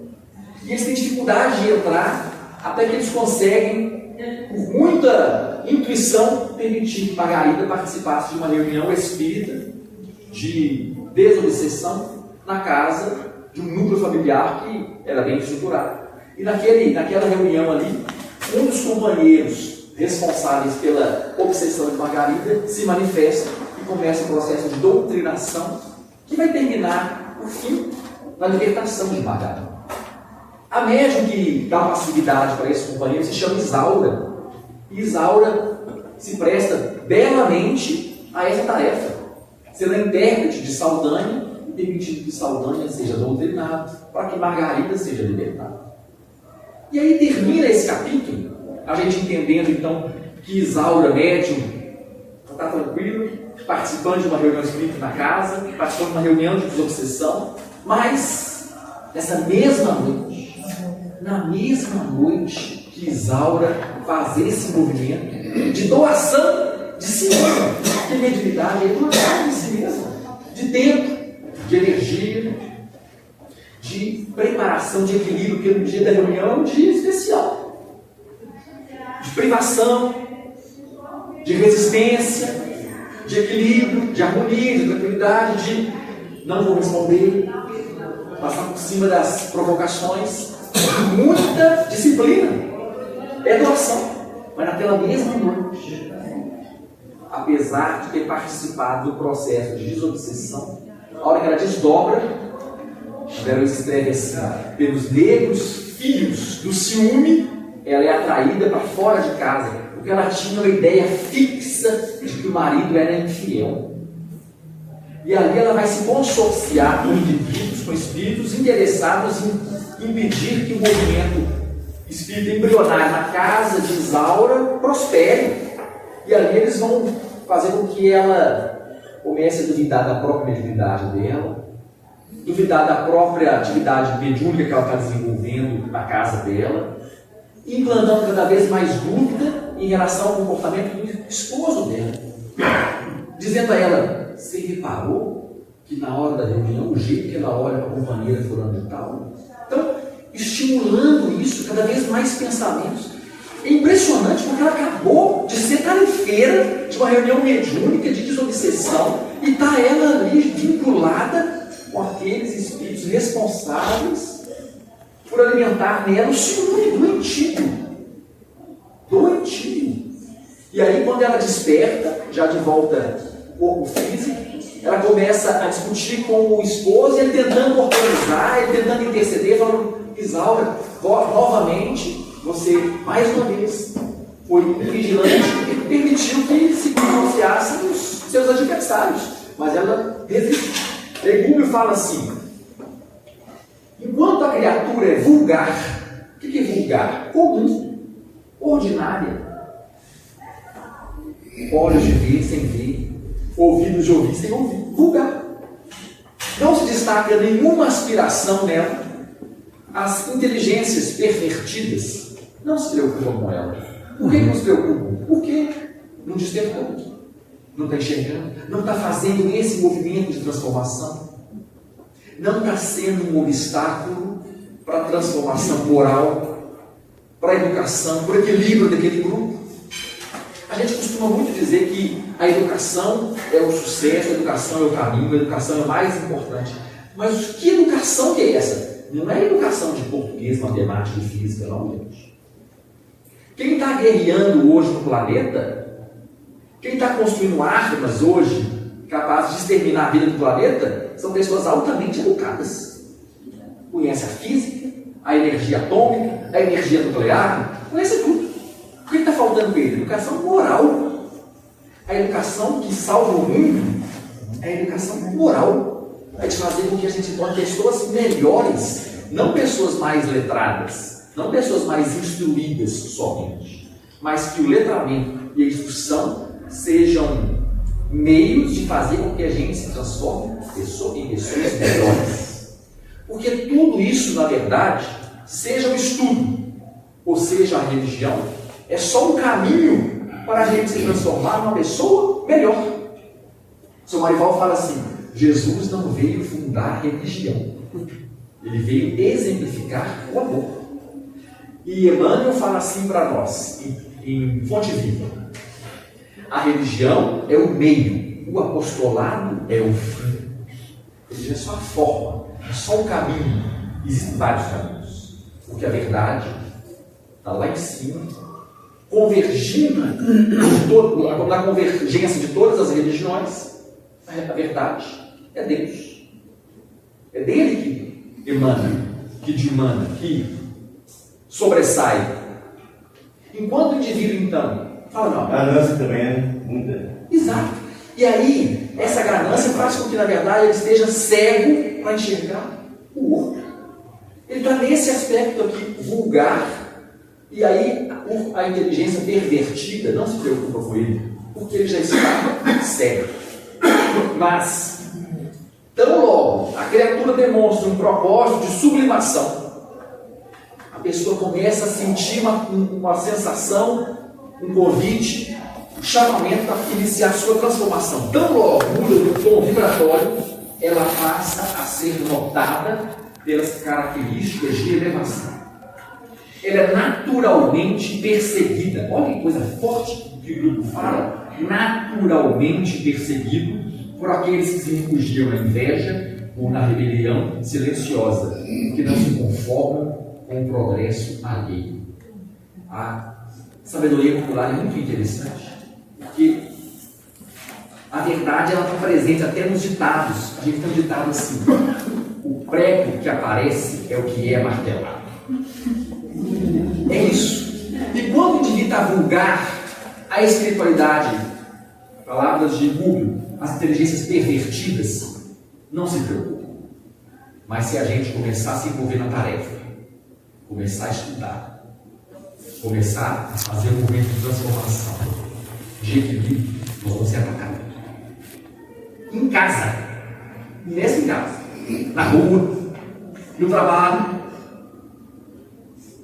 E eles têm dificuldade de entrar até que eles conseguem, por muita intuição, permitir que Margarida participasse de uma reunião espírita de desobsessão na casa de um núcleo familiar que era bem estruturado. E naquela reunião ali, um dos companheiros responsáveis pela obsessão de Margarida se manifesta e começa o processo de doutrinação que vai terminar, por fim, na libertação de Margarida. A médium que dá passividade para esse companheiro se chama Isaura. E Isaura se presta belamente a essa tarefa, sendo a intérprete de Saldanha e permitindo que Saldanha seja doutrinado, para que Margarida seja libertada. E aí termina esse capítulo, a gente entendendo então que Isaura, médium, está tranquilo, participando de uma reunião espírita na casa, participando de uma reunião de desobsessão, mas nessa mesma noite, na mesma noite que Isaura faz esse movimento de doação de si mesma, de mediunidade, é doação de si mesma, de tempo, de energia, de preparação, de equilíbrio, porque no dia da reunião é um dia especial, de privação, de resistência, de equilíbrio, de harmonia, de tranquilidade, de não vou responder, passar por cima das provocações, muita disciplina, é doação. Mas naquela mesma noite, apesar de ter participado do processo de desobsessão, a hora que ela desdobra, ela escreve assim: pelos negros filhos do ciúme, ela é atraída para fora de casa, porque ela tinha uma ideia fixa de que o marido era infiel. E ali ela vai se consorciar com indivíduos, com espíritos interessados em impedir que o movimento espírita embrionário na casa de Isaura prospere. E ali eles vão fazer com que ela comece a duvidar da própria mediunidade dela, duvidar da própria atividade mediúnica que ela está desenvolvendo na casa dela, implantando cada vez mais dúvida em relação ao comportamento do esposo dela, dizendo a ela: você reparou que na hora da reunião, o jeito que ela olha para a companheira fulano de tal? Então, estimulando isso, cada vez mais pensamentos. É impressionante porque ela acabou de ser tarefeira de uma reunião mediúnica de desobsessão e está ela ali vinculada com aqueles espíritos responsáveis por alimentar nela o ciúme doentio. E aí, quando ela desperta, já de volta ao corpo físico, ela começa a discutir com o esposo, ele tentando organizar, ele tentando interceder, falando: Isaura, novamente, você, mais uma vez, foi vigilante e permitiu que se pronunciassem os seus adversários. Mas ela resiste. Legúmio fala assim: enquanto a criatura é vulgar, o que é vulgar? Comum, ordinária. Olhos de ver sem ver, ouvidos de ouvir sem ouvir. Vulgar. Não se destaca nenhuma aspiração nela. As inteligências pervertidas não se preocupam com ela. Por que não se preocupam? Porque não despertou, não está enxergando, não está fazendo esse movimento de transformação, não está sendo um obstáculo para a transformação moral, para a educação, para o equilíbrio daquele grupo. A gente costuma muito dizer que a educação é o sucesso, a educação é o caminho, a educação é o mais importante. Mas que educação que é essa? Não é educação de português, matemática e física, não, gente. Quem está guerreando hoje no planeta, quem está construindo armas hoje, capazes de exterminar a vida do planeta, são pessoas altamente educadas. Conhecem a física, a energia atômica, a energia nuclear, conhecem tudo. O que está faltando para ele? Educação moral. A educação que salva o mundo é a educação moral. É de fazer com que a gente se torne pessoas melhores, não pessoas mais letradas, não pessoas mais instruídas somente, mas que o letramento e a instrução sejam meios de fazer com que a gente se transforme em pessoas melhores. Porque tudo isso, na verdade, seja o estudo, ou seja a religião, é só um caminho para a gente se transformar numa pessoa melhor. O Sr. Marival fala assim: Jesus não veio fundar religião. Ele veio exemplificar o amor. E Emmanuel fala assim para nós, em Fonte Viva: a religião é o meio, o apostolado é o fim. A religião é só a forma, é só o caminho. Existem vários caminhos. Porque a verdade está lá em cima, convergindo na convergência de todas as religiões. A verdade é Deus. É dele que emana, que dimana, que sobressai. Enquanto o indivíduo, então, fala, não. A ganância também é muita. Exato. E aí, essa ganância faz com que, na verdade, ele esteja cego para enxergar o outro. Ele está nesse aspecto aqui, vulgar, e aí a inteligência pervertida não se preocupa com ele, porque ele já está cego. Mas, tão logo a criatura demonstra um propósito de sublimação, a pessoa começa a sentir uma sensação, um convite, um chamamento para iniciar a sua transformação. Tão logo muda do tom vibratório, ela passa a ser notada pelas características de elevação. Ela é naturalmente perseguida. Olha que coisa forte que o grupo fala. Naturalmente perseguido por aqueles que se refugiam na inveja ou na rebelião silenciosa, que não se conformam com o progresso alheio. A sabedoria popular é muito interessante, porque a verdade ela está presente até nos ditados. A gente tem um ditado assim: o prego que aparece é o que é martelado. É isso. E quando o indivíduo está vulgar, a espiritualidade, palavras de Google, as inteligências pervertidas, não se preocupam. Mas se a gente começar a se envolver na tarefa, começar a estudar, começar a fazer um movimento de transformação, de equilíbrio, nós vamos ser atacados. Em casa, nessa em casa, na rua, no trabalho.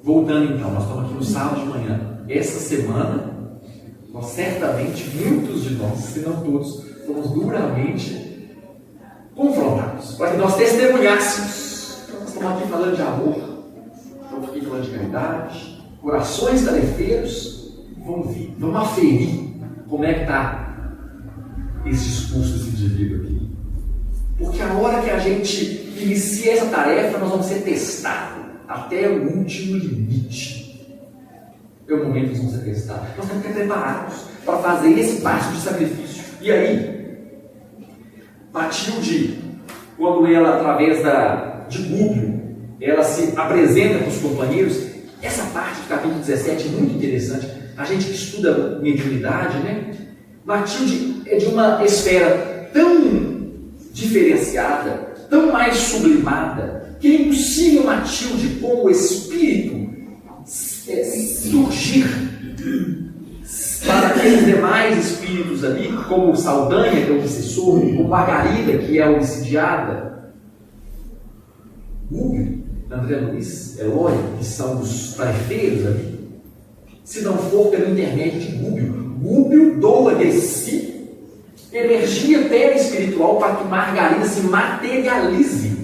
Voltando então, nós estamos aqui no sábado de manhã. Essa semana, nós certamente, muitos de nós, se não todos, fomos duramente confrontados, para que nós testemunhássemos. Nós estamos aqui falando de amor, estamos aqui falando de caridade, corações tarefeiros. Vamos ver, vamos aferir como é que está esse discurso desse indivíduo aqui. Porque a hora que a gente inicia essa tarefa, nós vamos ser testados até o último limite. É o momento que nós vamos ser testados. Nós temos que estar preparados para fazer esse passo de sacrifício. E aí, Matilde, quando ela, através de Google, ela se apresenta para os companheiros, essa parte do capítulo 17 é muito interessante. A gente que estuda mediunidade, né? Matilde é de uma esfera tão diferenciada, tão mais sublimada, que é impossível Matilde, como espírito, surgir para aqueles demais espíritos ali, como Saldanha, que é o obsessor, como Margarida, que é a obsidiada, Hugo, André Luiz, Eloy, que são os tarefeiros ali, se não for pelo intermédio de Gúbio. Gúbio doa de si energia perispiritual para que Margarida se materialize.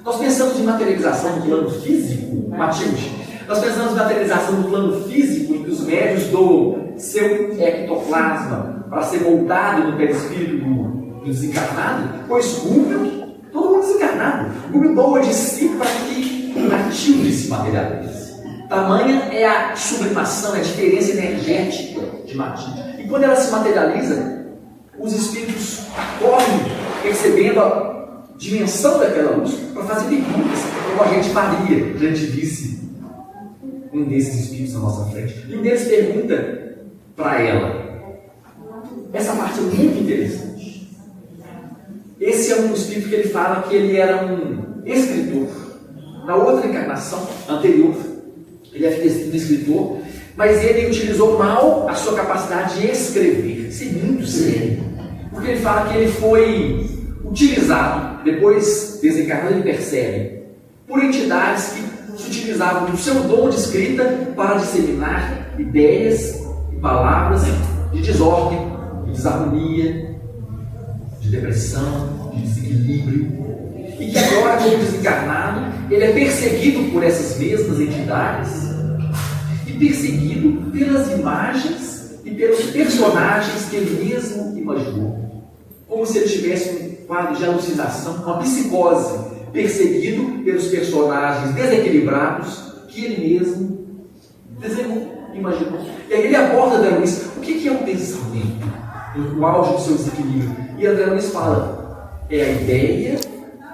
Nós pensamos em materialização no plano físico, Matilde. Nós pensamos em materialização no plano físico, em que os médios doam seu ectoplasma para ser moldado no perispírito do desencarnado. Pois Gúbio, todo mundo desencarnado, Gúbio doa de si para que Matilde se materialize. Tamanha é a sublimação, é a diferença energética de Matilde. E quando ela se materializa, os espíritos correm percebendo a dimensão daquela luz para fazer perguntas, como a gente faria, a gente visse um desses espíritos na nossa frente. E um deles pergunta para ela. Essa parte é muito interessante. Esse é um espírito que ele fala que ele era um escritor. Na outra encarnação anterior, ele havia sido um escritor, mas ele utilizou mal a sua capacidade de escrever. Isso é muito sério. Porque ele fala que ele foi utilizado, depois desencarnado, ele percebe, por entidades que se utilizavam do seu dom de escrita para disseminar ideias e palavras de desordem, de desarmonia, de depressão, de desequilíbrio, e que agora, como desencarnado, ele é perseguido por essas mesmas entidades e perseguido pelas imagens e pelos personagens que ele mesmo imaginou, como se ele tivesse um quadro de alucinação, uma psicose, perseguido pelos personagens desequilibrados que ele mesmo desenhou, imaginou. E aí ele aborda André Luiz, o que é o pensamento no auge do seu desequilíbrio? E André Luiz fala, é a ideia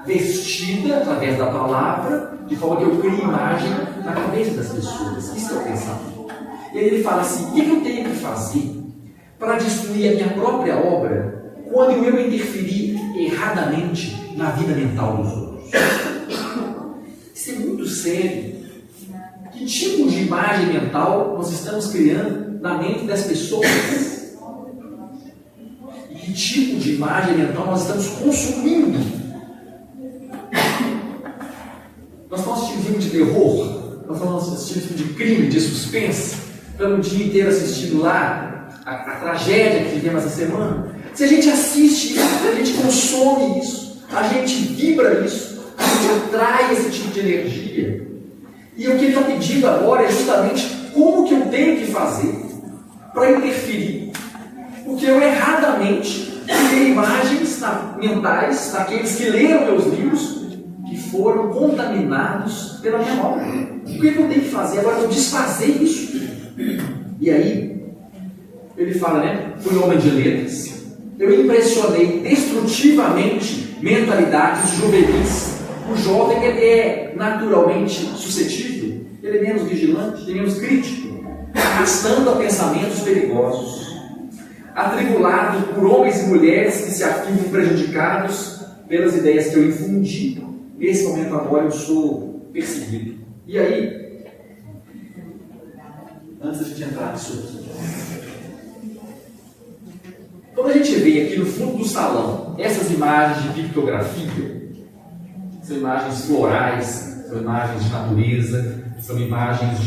vestida através da palavra, de forma que eu crio imagem na cabeça das pessoas. Isso é o pensamento. E aí ele fala assim, o que eu tenho que fazer para destruir a minha própria obra quando eu interferir erradamente na vida mental dos outros? Isso é muito sério. Que tipo de imagem mental nós estamos criando na mente das pessoas? E que tipo de imagem mental nós estamos consumindo? Nós estamos assistindo filme de terror, nós estamos assistindo filme de crime, de suspense, estamos o dia inteiro assistindo lá a tragédia que vivemos essa semana. Se a gente assiste isso, a gente consome isso, a gente vibra isso, a gente atrai esse tipo de energia. E o que ele está pedindo agora é justamente como que eu tenho que fazer para interferir. Porque eu erradamente criei imagens mentais daqueles que leram meus livros que foram contaminados pela minha obra. O que eu tenho que fazer agora? Eu desfazer isso. E aí, ele fala, né? Fui homem de letras. Eu impressionei destrutivamente mentalidades juvenis. O jovem ele é naturalmente suscetível, ele é menos vigilante, ele é menos crítico, arrastando a pensamentos perigosos, atribulado por homens e mulheres que se afirmam prejudicados pelas ideias que eu infundi. Nesse momento agora eu sou perseguido. E aí, antes da gente entrar nisso aqui, quando a gente vê aqui no fundo do salão essas imagens de pictografia, são imagens florais, são imagens de natureza, são imagens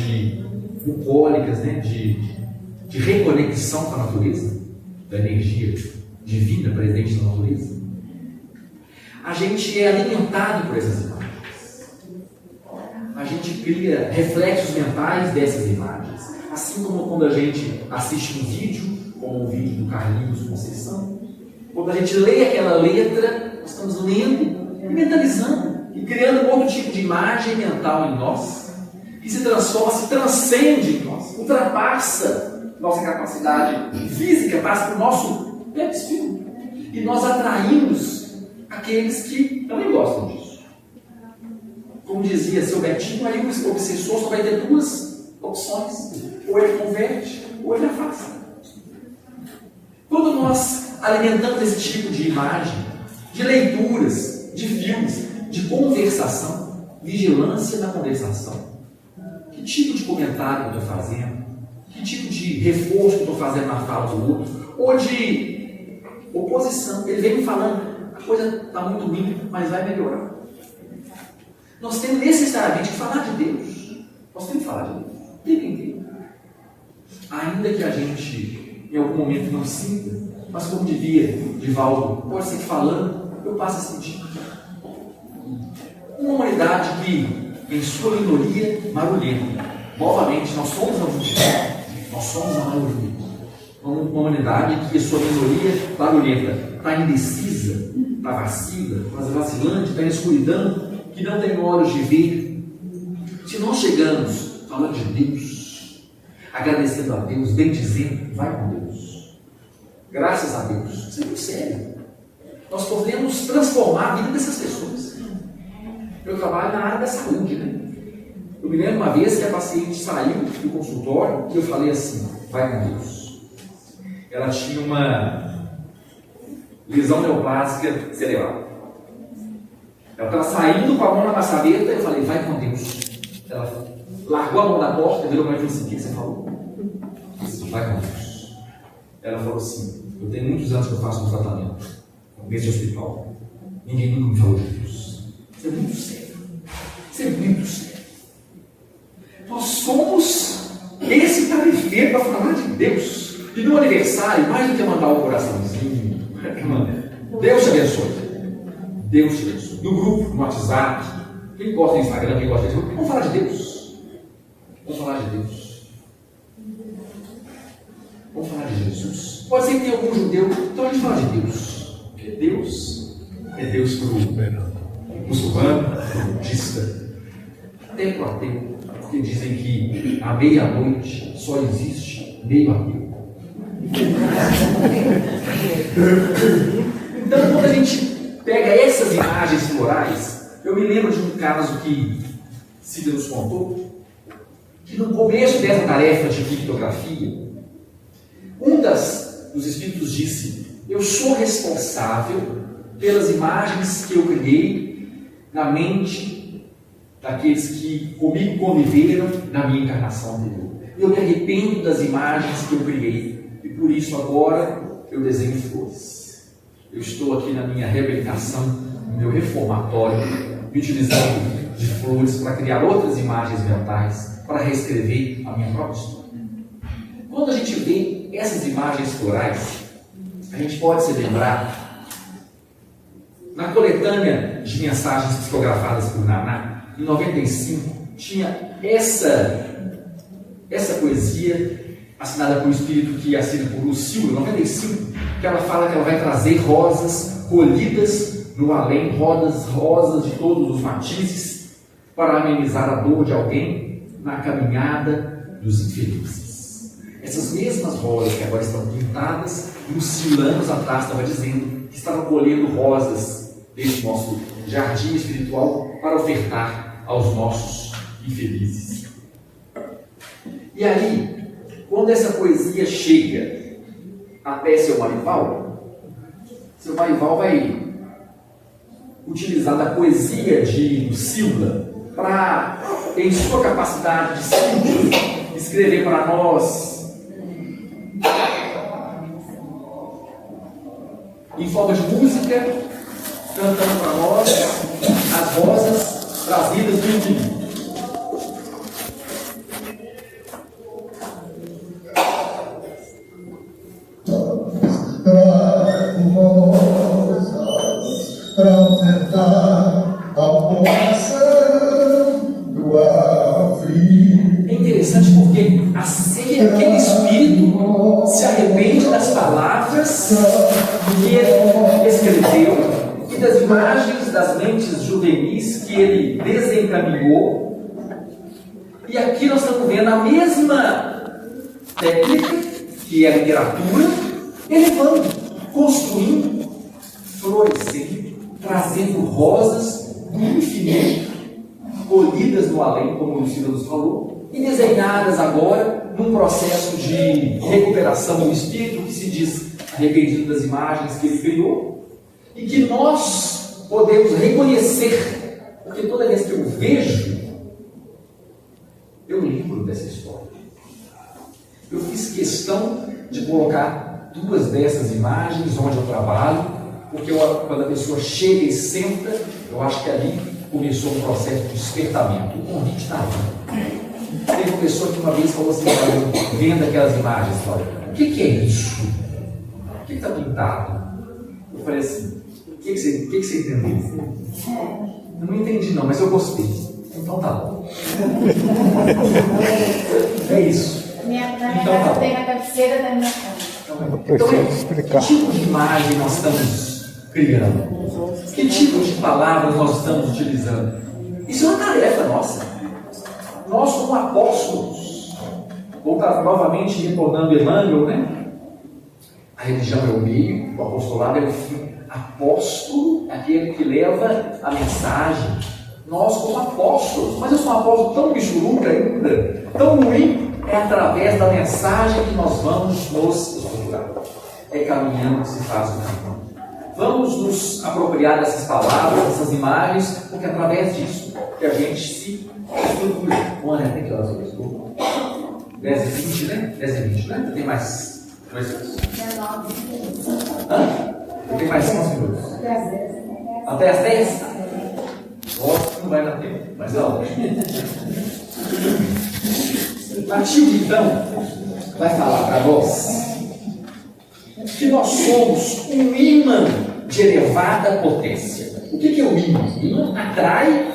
bucólicas, né? de reconexão com a natureza, da energia divina presente na natureza. A gente é alimentado por essas imagens. A gente cria reflexos mentais dessas imagens. Assim como quando a gente assiste um vídeo, como o vídeo do Carlinhos Conceição, quando a gente lê aquela letra, nós estamos lendo e mentalizando, e criando um outro tipo de imagem mental em nós, que se transforma, se transcende em nós, ultrapassa nossa capacidade física, passa para o nosso espírito. E nós atraímos aqueles que também gostam disso. Como dizia seu Betinho, aí o obsessor só vai ter duas opções: ou ele converte, ou ele afasta. Quando nós alimentamos esse tipo de imagem, de leituras, de filmes, de conversação, vigilância na conversação, que tipo de comentário eu estou fazendo, que tipo de reforço eu estou fazendo na fala do outro, ou de oposição. Ele vem me falando, a coisa está muito ruim, mas vai melhorar. Nós temos necessariamente que falar de Deus. Nós temos que falar de Deus o tempo inteiro. Ainda que a gente, em algum momento, não sinta, mas como dizia Divaldo, pode ser que falando, eu passo a sentir. Uma humanidade que, em sua minoria, barulhenta. Novamente, nós somos a multidão, nós somos a maioria. Uma humanidade que, em sua minoria, barulhenta, está indecisa, está vacila, está vacilante, está em escuridão, que não tem olhos de ver. Se nós chegamos falando de Deus, agradecendo a Deus, bendizendo, vai com Deus. Graças a Deus. Isso é muito sério. Nós podemos transformar a vida dessas pessoas. Eu trabalho na área da saúde, né? Eu me lembro uma vez que a paciente saiu do consultório e eu falei assim, vai com Deus. Ela tinha uma lesão neoplásica cerebral. Ela estava saindo com a mão na maçaneta e eu falei, vai com Deus. Ela largou a mão da porta e virou para mim e falou assim, o que você falou? Eu disse, vai com Deus. Ela falou assim, eu tenho muitos anos que eu faço um tratamento nesse hospital. Ninguém nunca me falou de Deus. Isso é muito sério. Isso é muito sério. Nós somos esse para viver, para falar de Deus. E no aniversário, mais do que mandar um coraçãozinho, Deus te abençoe. Deus te abençoe. No grupo, no WhatsApp, quem gosta do Instagram, quem gosta do Facebook, vamos falar de Deus. Vamos falar de Deus. Vamos falar de Jesus. Pode ser que tenha algum judeu, então a gente fala de Deus. Porque Deus é Deus para o muçulmano, para o budista, até para o ateu, porque dizem que à meia-noite só existe meio ateu. Então, quando a gente pega essas imagens florais, eu me lembro de um caso que Cida nos contou, que no começo dessa tarefa de pictografia, um dos espíritos disse: eu sou responsável pelas imagens que eu criei na mente daqueles que comigo conviveram na minha encarnação anterior. Eu me arrependo das imagens que eu criei e por isso agora eu desenho flores. Eu estou aqui na minha reabilitação, no meu reformatório, me utilizando de flores para criar outras imagens mentais, para reescrever a minha própria história. Quando a gente vê essas imagens florais, a gente pode se lembrar, na coletânea de mensagens psicografadas por Naná, em 95, tinha essa poesia assinada por um espírito que assina por Lucila, em 95, que ela fala que ela vai trazer rosas colhidas no além, rosas de todos os matizes, para amenizar a dor de alguém na caminhada dos infelizes. Essas mesmas rosas que agora estão pintadas, Lucila, anos atrás, estava dizendo que estava colhendo rosas desse nosso jardim espiritual para ofertar aos nossos infelizes. E aí, quando essa poesia chega até seu Marival vai utilizar da poesia de Lucila para, em sua capacidade de síntese, escrever para nós, em forma de música, cantando para nós as rosas trazidas do infinito. Para aumentar a população do aflito. É interessante porque aquele espírito se arrepende das palavras que ele escreveu e das imagens das mentes juvenis que ele desencaminhou. E aqui nós estamos vendo a mesma técnica, que é a literatura, elevando, construindo, florescendo, trazendo rosas do infinito, colhidas no além, como o Lucila nos falou, e desenhadas agora num processo de recuperação do espírito que se diz arrependido das imagens que ele criou, e que nós podemos reconhecer, porque toda vez que eu vejo, eu lembro dessa história. Eu fiz questão de colocar 2 dessas imagens onde eu trabalho, porque quando a pessoa chega e senta, eu acho que ali começou um processo de despertamento. O convite está ali. Teve uma pessoa que uma vez falou assim, vendo aquelas imagens, falou: o que é isso? O que está pintado? Eu falei assim: o que você entendeu? Eu não entendi não, mas eu gostei. Então tá bom. É isso. Na minha Então, casa tem na cabeceira da minha cama. Então, que tipo de imagem nós estamos criando? Que tipo de palavras nós estamos utilizando? Isso é uma tarefa nossa. Nós, como apóstolos, vou estar novamente retornando Emmanuel, né? A religião é o meio, o apostolado é o fim. Apóstolo é aquele que leva a mensagem. Nós, como apóstolos, mas eu sou um apóstolo tão bichuruca ainda, tão ruim, é através da mensagem que nós vamos nos estruturar. É caminhando que se faz o caminho. Vamos nos apropriar dessas palavras, dessas imagens, porque é através disso que a gente se estrutura. Olha, tem que horas hoje? 10 e 20, né? 10 e 20, né? Tem mais 2 minutos. Tem mais 5 minutos. Até as 10? Nossa, não vai dar tempo, mas é ótimo. Matilde, então, vai falar para nós que nós somos um ímã de elevada potência. O que é o ímã? O ímã atrai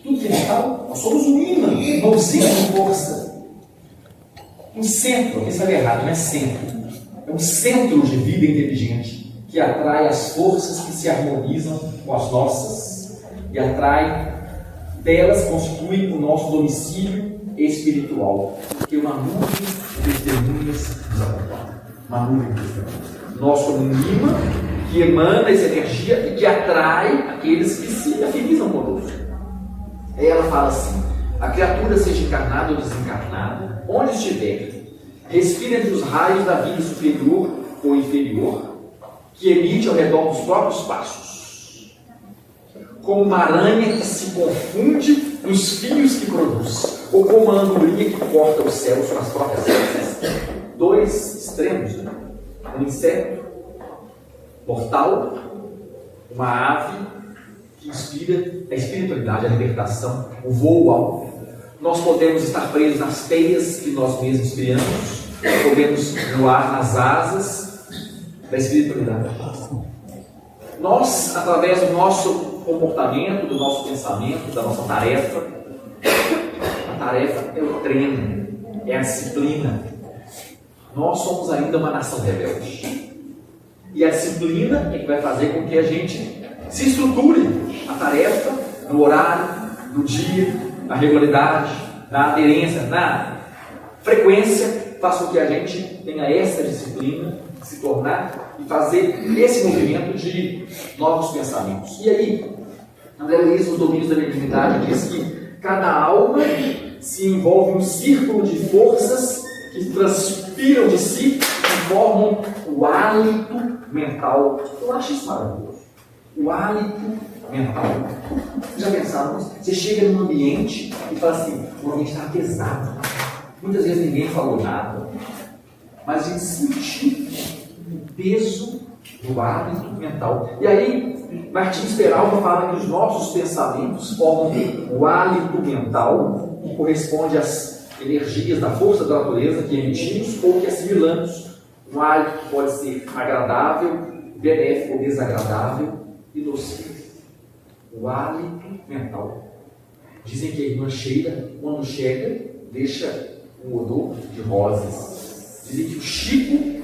tudo que é metal. Nós somos um ímã, um centro de força. Um centro, isso é errado, não é centro. É um centro de vida inteligente que atrai as forças que se harmonizam com as nossas e atrai, delas constitui o nosso domicílio espiritual. Porque uma nuvem de testemunhas nos acompanha. Uma nuvem de testemunhas. Nós somos um imã que emana essa energia e que atrai aqueles que se afinizam conosco. Aí ela fala assim: a criatura, seja encarnada ou desencarnada, onde estiver, respira entre os raios da vida superior ou inferior, que emite ao redor dos próprios passos, como uma aranha que se confunde nos fios que produz, ou como uma andorinha que corta o céu com as próprias asas. Dois extremos, né? Um inseto mortal, uma ave que inspira a espiritualidade, a libertação, o voo alto. Nós podemos estar presos nas teias que nós mesmos criamos, podemos voar nas asas da espiritualidade. Nós, através do nosso comportamento, do nosso pensamento, da nossa tarefa, a tarefa é o treino, é a disciplina. Nós somos ainda uma nação rebelde. E a disciplina é que vai fazer com que a gente se estruture a tarefa no horário, no dia, na regularidade, na aderência, na frequência, faça com que a gente tenha essa disciplina, se tornar e fazer esse movimento de novos pensamentos. E aí, André Luiz, nos domínios da mediunidade, diz que cada alma se envolve em um círculo de forças que transpiram de si e formam o hálito mental. Eu acho isso maravilhoso. O hálito mental. Já pensaram? Você chega num ambiente e fala assim: o ambiente está pesado. Muitas vezes ninguém falou nada, mas a gente sentiu o peso do hálito mental. E aí, Martins Peralta fala que os nossos pensamentos formam o hálito mental, que corresponde às energias da força da natureza que emitimos ou que assimilamos. Um hálito que pode ser agradável, benéfico ou desagradável e nocivo. O hálito mental. Dizem que a irmã Sheila, quando chega, deixa um odor de rosas. Dizem que o Chico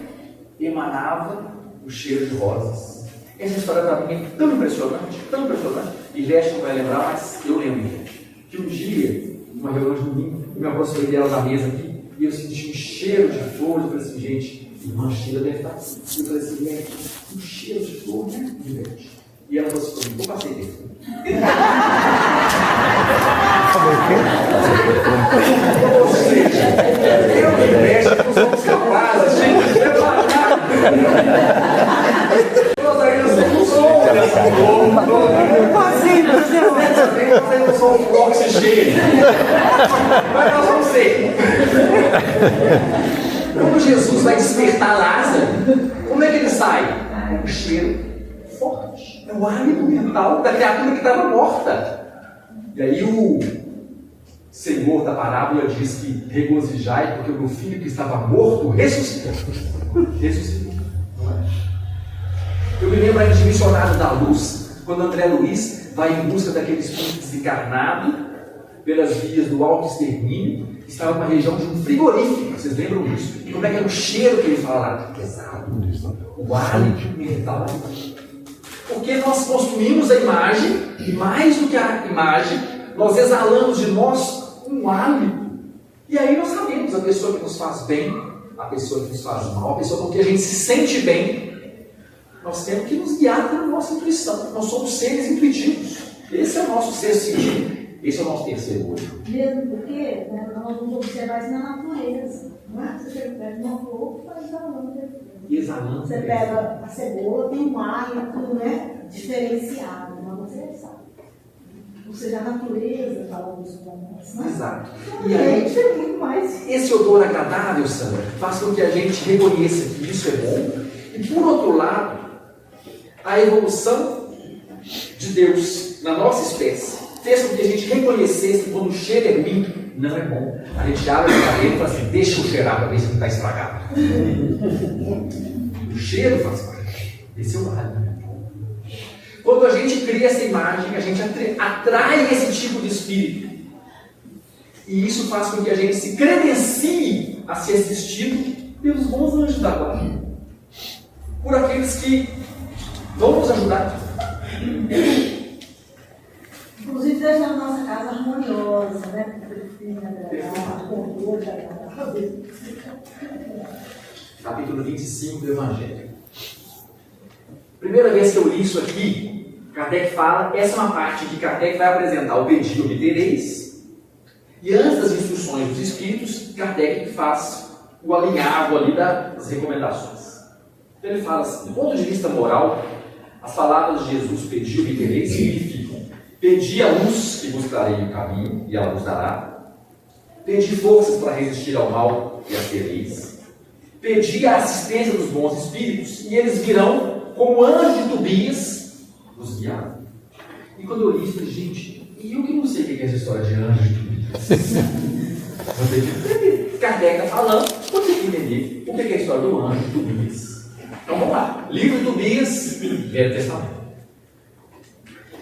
emanava o cheiro de rosas. Essa história para mim é tão impressionante, e Leste não vai lembrar, mas eu lembro, que um dia, numa reunião de domingo, eu me aproximei dela da mesa aqui, e eu senti um cheiro de flores. Eu falei assim: gente, irmã Sheila deve estar assim. Eu falei assim: gente, um cheiro de flores, né, gente? E ela falou assim: eu passei dele. Ou seja, eu e Leste não somos capazes de levantar. Nós ainda somos nós não somos um oxigênio, mas nós vamos ser. Quando Jesus vai despertar Lázaro, como é que ele sai? Um cheiro forte. É o hálito mental da criatura que estava morta. E aí o Senhor da parábola diz que regozijai, porque o meu filho que estava morto ressuscitou. Ressuscitou. Eu me lembro ainda de Missionários da Luz, quando André Luiz vai em busca daquele espírito desencarnado pelas vias do alto extermínio, estava numa região de um frigorífico. Vocês lembram disso? E como é que era o cheiro que ele fala lá? Pesado. O hálito mental. Porque nós construímos a imagem, e mais do que a imagem, nós exalamos de nós um hálito. E aí nós sabemos a pessoa que nos faz bem, a pessoa que nos faz mal, a pessoa com que a gente se sente bem. Nós temos que nos guiar pela nossa intuição. Nós somos seres intuitivos. Esse é o nosso sexto sentido. Esse é o nosso terceiro olho. Mesmo porque, né, nós vamos observar isso na natureza. Não é? Você pega uma flor e faz exalando. Exalando. Você pega a cebola, tem um hálito, né, diferenciado, mas você sabe. Ou seja, a natureza fala isso para nós. Né? Exato. E aí, é muito mais. Esse odor agradável, Sandra, faz com que a gente reconheça que isso é bom. E por outro lado, a evolução de Deus na nossa espécie fez com que a gente reconhecesse que quando o cheiro é ruim, não é bom. A gente abre a parede e fala assim: deixa eu cheirar para ver se não está estragado. O cheiro faz parte. Esse é o hálito. Quando a gente cria essa imagem, a gente atrai esse tipo de espírito. E isso faz com que a gente se credencie a ser assistido pelos bons anjos da guarda. Por aqueles que vão nos ajudar. Inclusive, deixar a nossa casa harmoniosa, né? Perfeita, agradável, conforto, agradável. Capítulo 25 do Evangelho. Primeira vez que eu li isso aqui, Kardec fala, essa é uma parte que Kardec vai apresentar o pedido obtereis, e antes das instruções dos Espíritos, Kardec faz o alinhavo ali das recomendações. Então ele fala assim, do ponto de vista moral, as palavras de Jesus, pedi e obtereis, significam, pedi a luz e vos trarei o caminho, e ela vos dará, pedi forças para resistir ao mal, e as tereis, pedi a assistência dos bons Espíritos, e eles virão como anjo de Tobias, os guiaram. E quando eu li isso, eu falei, gente, e eu que não sei o que é essa história de anjo de Tobias? Vou ter que entender. Kardec está falando, vou ter que entender o que é a história do anjo de Tobias. Então vamos lá. Livro de Tobias, Velho Testamento.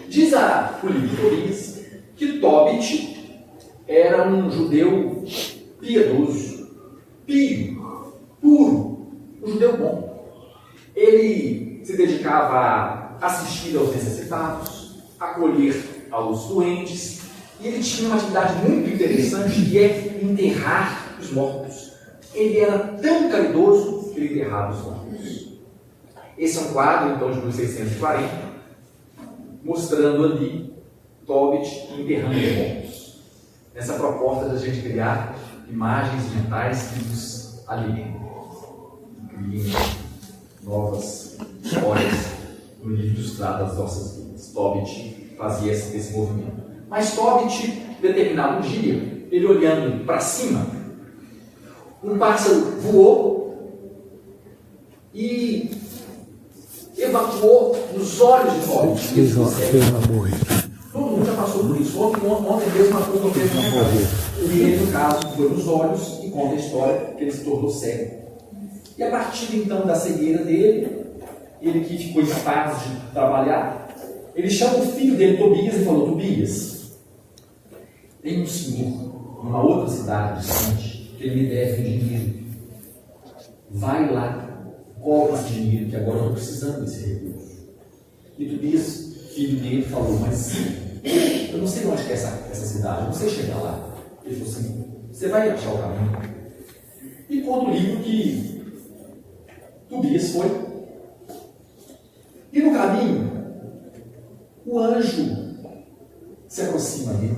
Diz o livro de Tobias que Tobit era um judeu piedoso, pio, puro, um judeu bom. Ele se dedicava a assistir aos necessitados, acolher aos doentes, e ele tinha uma atividade muito interessante que é enterrar os mortos. Ele era tão caridoso que ele enterrava os mortos. Esse é um quadro, então, de 1640, mostrando ali Tobit enterrando os mortos. Nessa proposta de a gente criar imagens mentais que nos alimentem, criem novas histórias no livro ilustrado das nossas vidas. Tobit fazia esse movimento. Mas Tobit, determinado dia, ele olhando para cima, um pássaro voou e evacuou nos olhos de Tobit. Todo mundo já passou por isso. Ontem mesmo uma coisa fez na cabeça. E ele, no caso, foi nos olhos e conta a história que ele se tornou cego. E a partir então da cegueira dele, ele que ficou incapaz de trabalhar, ele chama o filho dele, Tobias, e falou, Tobias, tem um senhor numa outra cidade distante que ele me deve um dinheiro. Vai lá, cobra esse dinheiro, que agora eu estou precisando desse recurso. E Tobias, filho dele, falou, mas eu não sei onde é essa cidade, eu não sei chegar lá. Ele falou assim, você vai achar o caminho. E conta o livro que Tobias foi. E no caminho, o anjo se aproxima dele,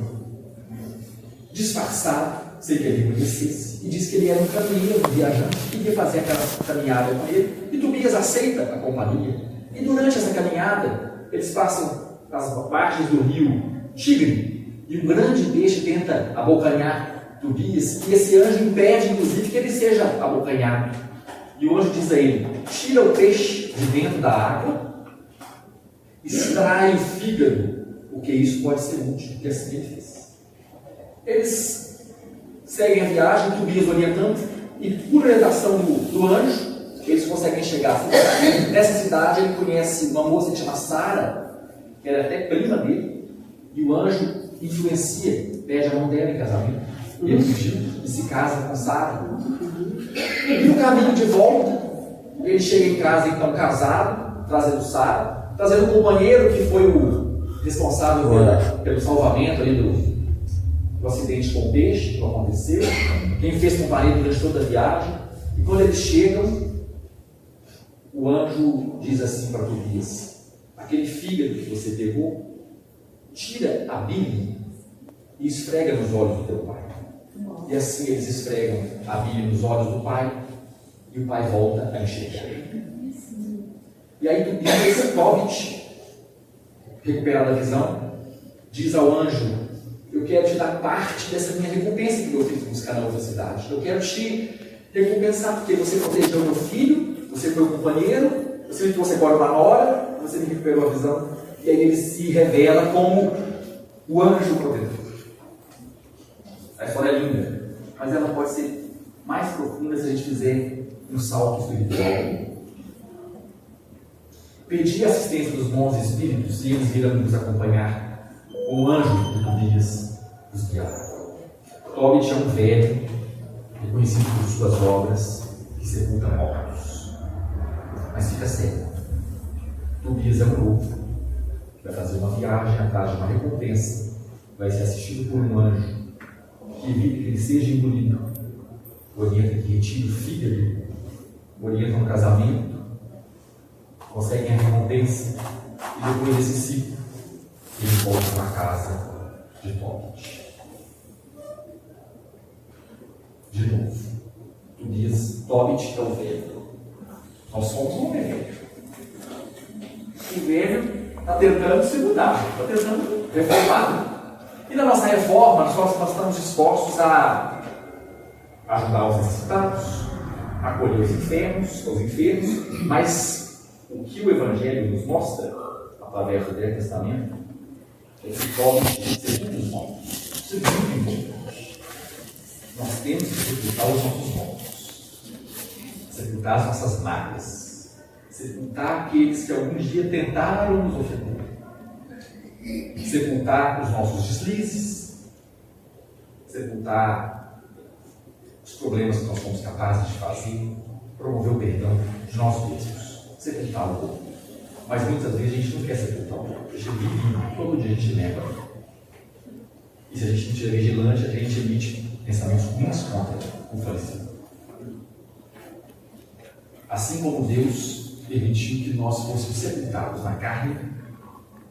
disfarçado, sem que ele conhecesse, e diz que ele era um caminheiro, um viajante, que queria fazer aquela caminhada com ele. E Tobias aceita a companhia. E durante essa caminhada, eles passam as margens do rio Tigre, e um grande peixe tenta abocanhar Tobias, e esse anjo impede, inclusive, que ele seja abocanhado. E o anjo diz a ele, tira o peixe de dentro da água, extrai o fígado, porque isso pode ser útil, que assim ele fez. Eles seguem a viagem, Tobias orientando, e por orientação do anjo, eles conseguem chegar. Nessa cidade ele conhece uma moça que se chama Sara, que era até prima dele, e o anjo influencia, pede a mão dela em casamento, e ele fugiu e se casa com Sara. E no caminho de volta, ele chega em casa então casado, trazendo Sara, trazendo um companheiro que foi o responsável pelo salvamento ali do acidente com o peixe que aconteceu, quem fez companhia durante toda a viagem. E quando eles chegam, o anjo diz assim para Tobias, aquele fígado que você pegou, tira a bile e esfrega nos olhos do teu pai. E assim eles esfregam a bile nos olhos do pai, e o pai volta a enxergar. E aí Tobias, Tobit, recuperado a visão, diz ao anjo, eu quero te dar parte dessa minha recompensa que eu fiz buscar na outra cidade. Eu quero te recompensar, porque você protegeu meu filho, você foi o companheiro, você me trouxe agora uma hora, você me recuperou a visão. E aí ele se revela como o anjo protetor. A história é linda, mas ela pode ser mais profunda se a gente fizer um salto espiritual. Pedi a assistência dos bons espíritos e eles viram nos acompanhar. O anjo de Tobias os guiava. Tobit é um velho, reconhecido por suas obras, que sepulta mortos. Mas fica sério. Tobias é um novo, que vai fazer uma viagem atrás de uma recompensa. Vai ser assistido por um anjo, que evita que ele seja engolido. Orienta que retire o fígado, orienta um casamento, conseguem a recompensa, e depois desse ciclo, ele volta para a casa de Tobit. De novo, Tobias, Tobit é o velho. Nós somos um velho. O velho está tentando se mudar, está tentando reformar. E na nossa reforma, nós estamos dispostos a ajudar os necessitados, acolher os enfermos, mas o que o Evangelho nos mostra, através do Velho Testamento, é que Tobit sepulta os mortos. Isso é muito importante. Nós temos que sepultar os nossos mortos, sepultar as nossas mágoas, sepultar aqueles que algum dia tentaram nos ofender, sepultar os nossos deslizes, sepultar os problemas que nós somos capazes de fazer, promover o perdão de nós mesmos, sepultar o corpo. Mas muitas vezes a gente não quer sepultar o corpo, a gente vive, todo dia a gente lembra. E se a gente não estiver vigilante, a gente emite pensamentos ruins contra o falecido. Assim como Deus permitiu que nós fôssemos sepultados na carne,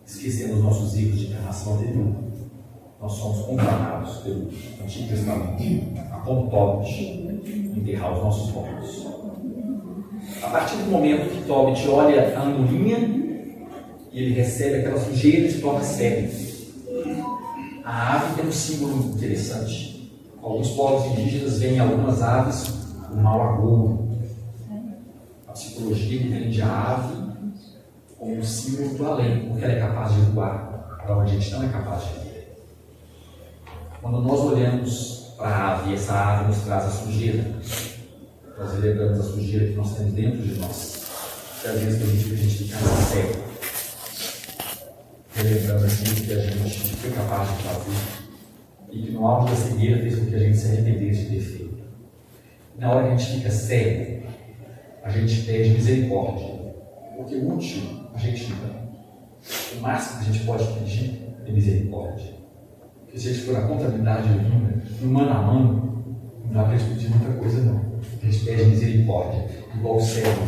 esquecemos nossos erros de encarnação anterior. Nós somos condamnados pelo Antigo Testamento a, como Tobit, enterrar os nossos mortos. A partir do momento que Tobit olha a andorinha e ele recebe aquela sujeira e se torna cego. A ave tem um símbolo interessante. Alguns povos indígenas veem em algumas aves o mau agouro. A psicologia entende a ave como um símbolo do além, porque ela é capaz de voar para onde a gente não é capaz de ir. Quando nós olhamos para a ave e essa ave nos traz a sujeira, nós lembramos a sujeira que nós temos dentro de nós, que às vezes permite que a gente fique cego, relembrando aquilo que a gente foi capaz de fazer e que no auge da cegueira fez com que a gente se arrependesse de ter feito. Na hora que a gente fica cego, a gente pede misericórdia, porque o útil a gente não tem. O máximo que a gente pode pedir é misericórdia. Porque se a gente for a contabilidade divina, no mano a mano, não dá para a gente pedir muita coisa não. A gente pede misericórdia, igual o cego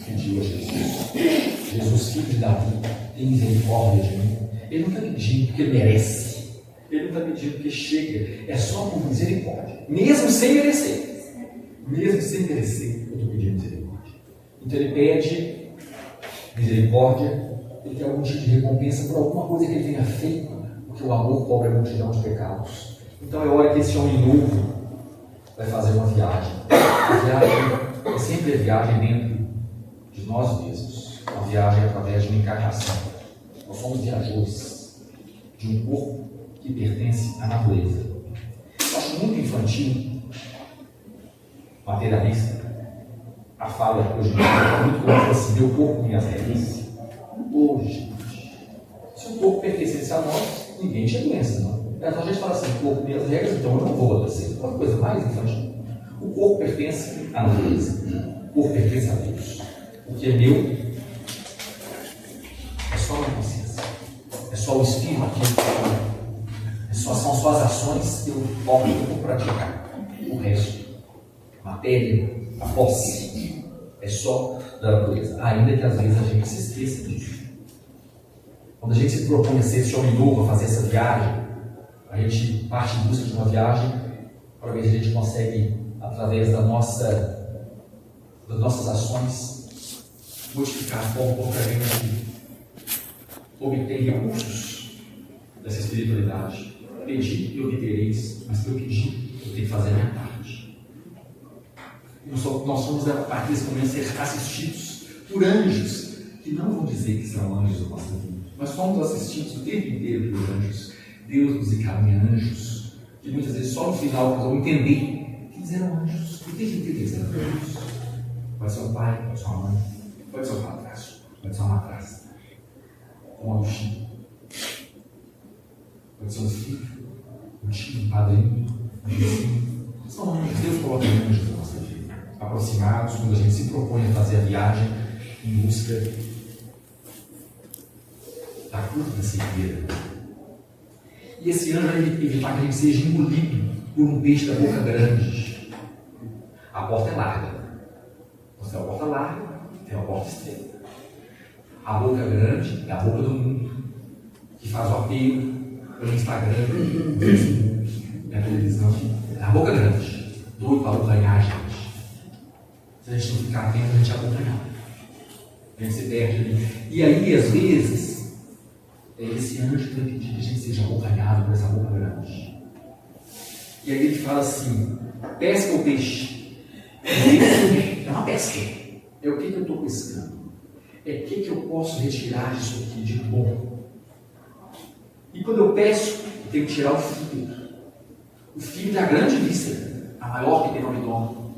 pediu a Jesus. Jesus, filho de Davi, tem misericórdia de mim. Ele não está pedindo porque ele merece. Ele não está pedindo porque chega. É só por misericórdia. Mesmo sem merecer. Mesmo sem merecer, eu estou pedindo misericórdia. Então ele pede misericórdia. Ele tem algum tipo de recompensa por alguma coisa que ele tenha feito. Porque o amor cobre a multidão de pecados. Então é hora que esse homem novo vai fazer uma viagem. A viagem é sempre a viagem dentro de nós mesmos. Uma viagem através de uma encarnação. Nós somos viajores de um corpo que pertence à natureza. Eu acho muito infantil, materialista, a fala hoje em dia é muito comum assim: meu corpo, minhas regras. Hoje, se o corpo pertencesse a nós, ninguém tinha doença, não. Então a gente fala assim: o corpo, minhas regras, então eu não vou adoecer. É uma coisa mais infantil. O corpo pertence à natureza. O corpo pertence a Deus. O que é meu é só a consciência. É só o espírito que são só as ações que eu opto por praticar. O resto, a matéria, a posse, é só da natureza. Ainda que às vezes a gente se esqueça disso. Quando a gente se propõe a ser esse homem novo, a fazer essa viagem, a gente parte em busca de uma viagem para ver se a gente consegue, através das nossas ações, modificar a forma como a gente obtém recursos dessa espiritualidade. Pedir e obtereis, mas para eu pedir, eu tenho que fazer a minha parte. Nós somos aqueles que começam a ser assistidos por anjos, que não vão dizer que são anjos do nosso mundo. Nós somos assistidos o tempo inteiro por anjos. Deus nos encaminha anjos, que muitas vezes só no final nós vamos entender que eles eram anjos. O tempo inteiro eles eram anjos. Pode ser um pai, pode ser uma mãe, pode ser um padrasto, Pode ser uma madrasta, uma filho. Pode ser um filho, um tio, um padrinho, um vizinho. São anjos, Deus coloca anjos na nossa vida, aproximados quando a gente se propõe a fazer a viagem em busca da cura da cegueira. E esse anjo vai evitar que a gente seja engolido por um peixe da boca grande. A porta é larga. Você tem uma porta larga, tem uma porta estreita. A boca grande é a boca do mundo, que faz o apelo pelo Instagram, na televisão. É a boca grande, doido para abocanhar a gente. Se a gente não ficar atento, a gente é abocanhado. A gente se perde ali. E aí, às vezes, é esse anjo que vai pedir que a gente seja abocanhado por essa boca grande. E aí ele fala assim: pesca o peixe. É uma pesca. É o que eu estou pescando. É o que eu posso retirar disso aqui de bom. E quando eu pesco, eu tenho que tirar o fígado. O fígado é a grande víscera, a maior que tem no abdômen.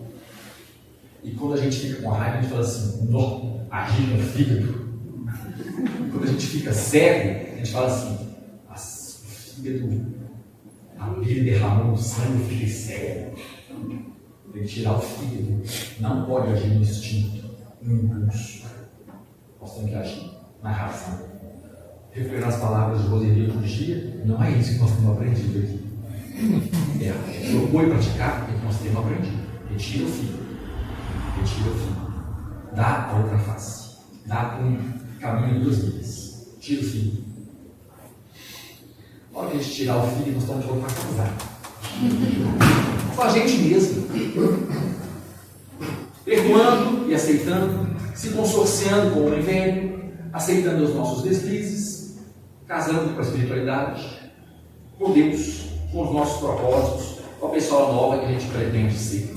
E quando a gente fica com raiva, a gente fala assim: não, agir no fígado. Quando a gente fica cego, a gente fala assim: o fígado, a bile derramou no sangue, eu fiquei cego. Tem que tirar o fígado. Não pode agir no instinto, no impulso. Nós temos que agir na razão. Referendo as palavras de Roseli outro dia, não é isso que nós temos aprendido aqui. Propõe praticar o que nós temos aprendido. Retira o fígado. Retira o fígado. Dá a outra face. Dá um caminho de 2 vidas. Tira o fígado. Na hora que a gente tirar o fígado, nós estamos de volta para casar. Com a gente mesmo. Perdoando e aceitando, se consorciando com o homem velho, aceitando os nossos deslizes, casando com a espiritualidade, com Deus, com os nossos propósitos, com a pessoa nova que a gente pretende ser.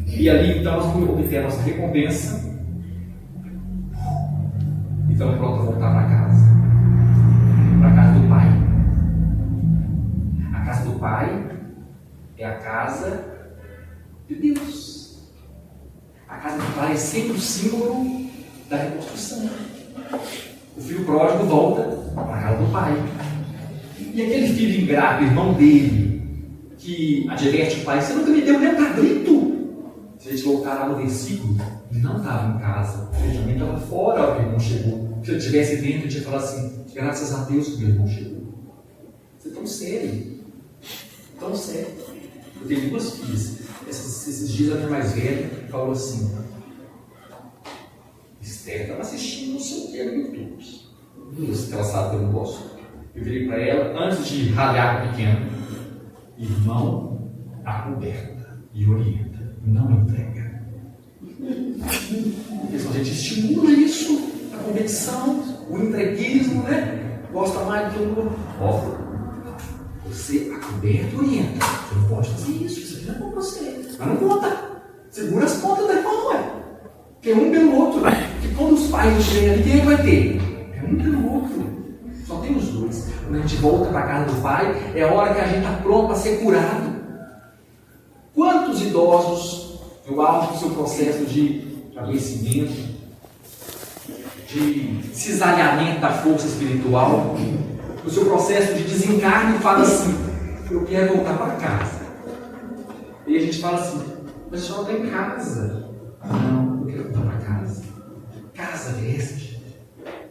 E ali então nós vamos obter a nossa recompensa e estamos prontos a voltar para casa. Para a casa do Pai. A casa do Pai é a casa de Deus. A casa do Pai é sempre o símbolo da reconstrução. O filho pródigo volta para a casa do pai. E aquele filho ingrato, irmão dele, que adverte o pai: você nunca me deu nem um cabrito. Se a gente voltar lá no versículo, ele não estava em casa, ele também estava fora ao que o irmão chegou. Se ele estivesse dentro, ele tinha falado assim: graças a Deus que o meu irmão chegou. Você é tão sério. Tão sério. Eu tenho 2 filhas. Esses dias a minha mais velha falou assim: Esther estava assistindo não sei o que no YouTube. Isso que ela sabe que eu não gosto. Eu virei para ela, antes de ralhar com o pequeno: irmão, acoberta e orienta, não entrega. Porque a gente estimula isso, a competição, o entreguismo, né? Gosta mais do que o outro. Ó, você acoberta e orienta. Você não pode fazer isso, isso aqui não é com você. Mas não conta. Segura as pontas da irmã, ué. Que é um pelo outro. Porque quando os pais não tiverem ali, quem é que vai ter? É um pelo outro. Só tem os 2. Quando a gente volta para a casa do pai, é a hora que a gente está pronto para ser curado. Quantos idosos, no auge do seu processo de adoecimento, de cisalhamento da força espiritual, no seu processo de desencarne, fala assim: eu quero voltar para casa. E a gente fala assim: mas só está em casa. Não, eu quero voltar para casa. Casa deste,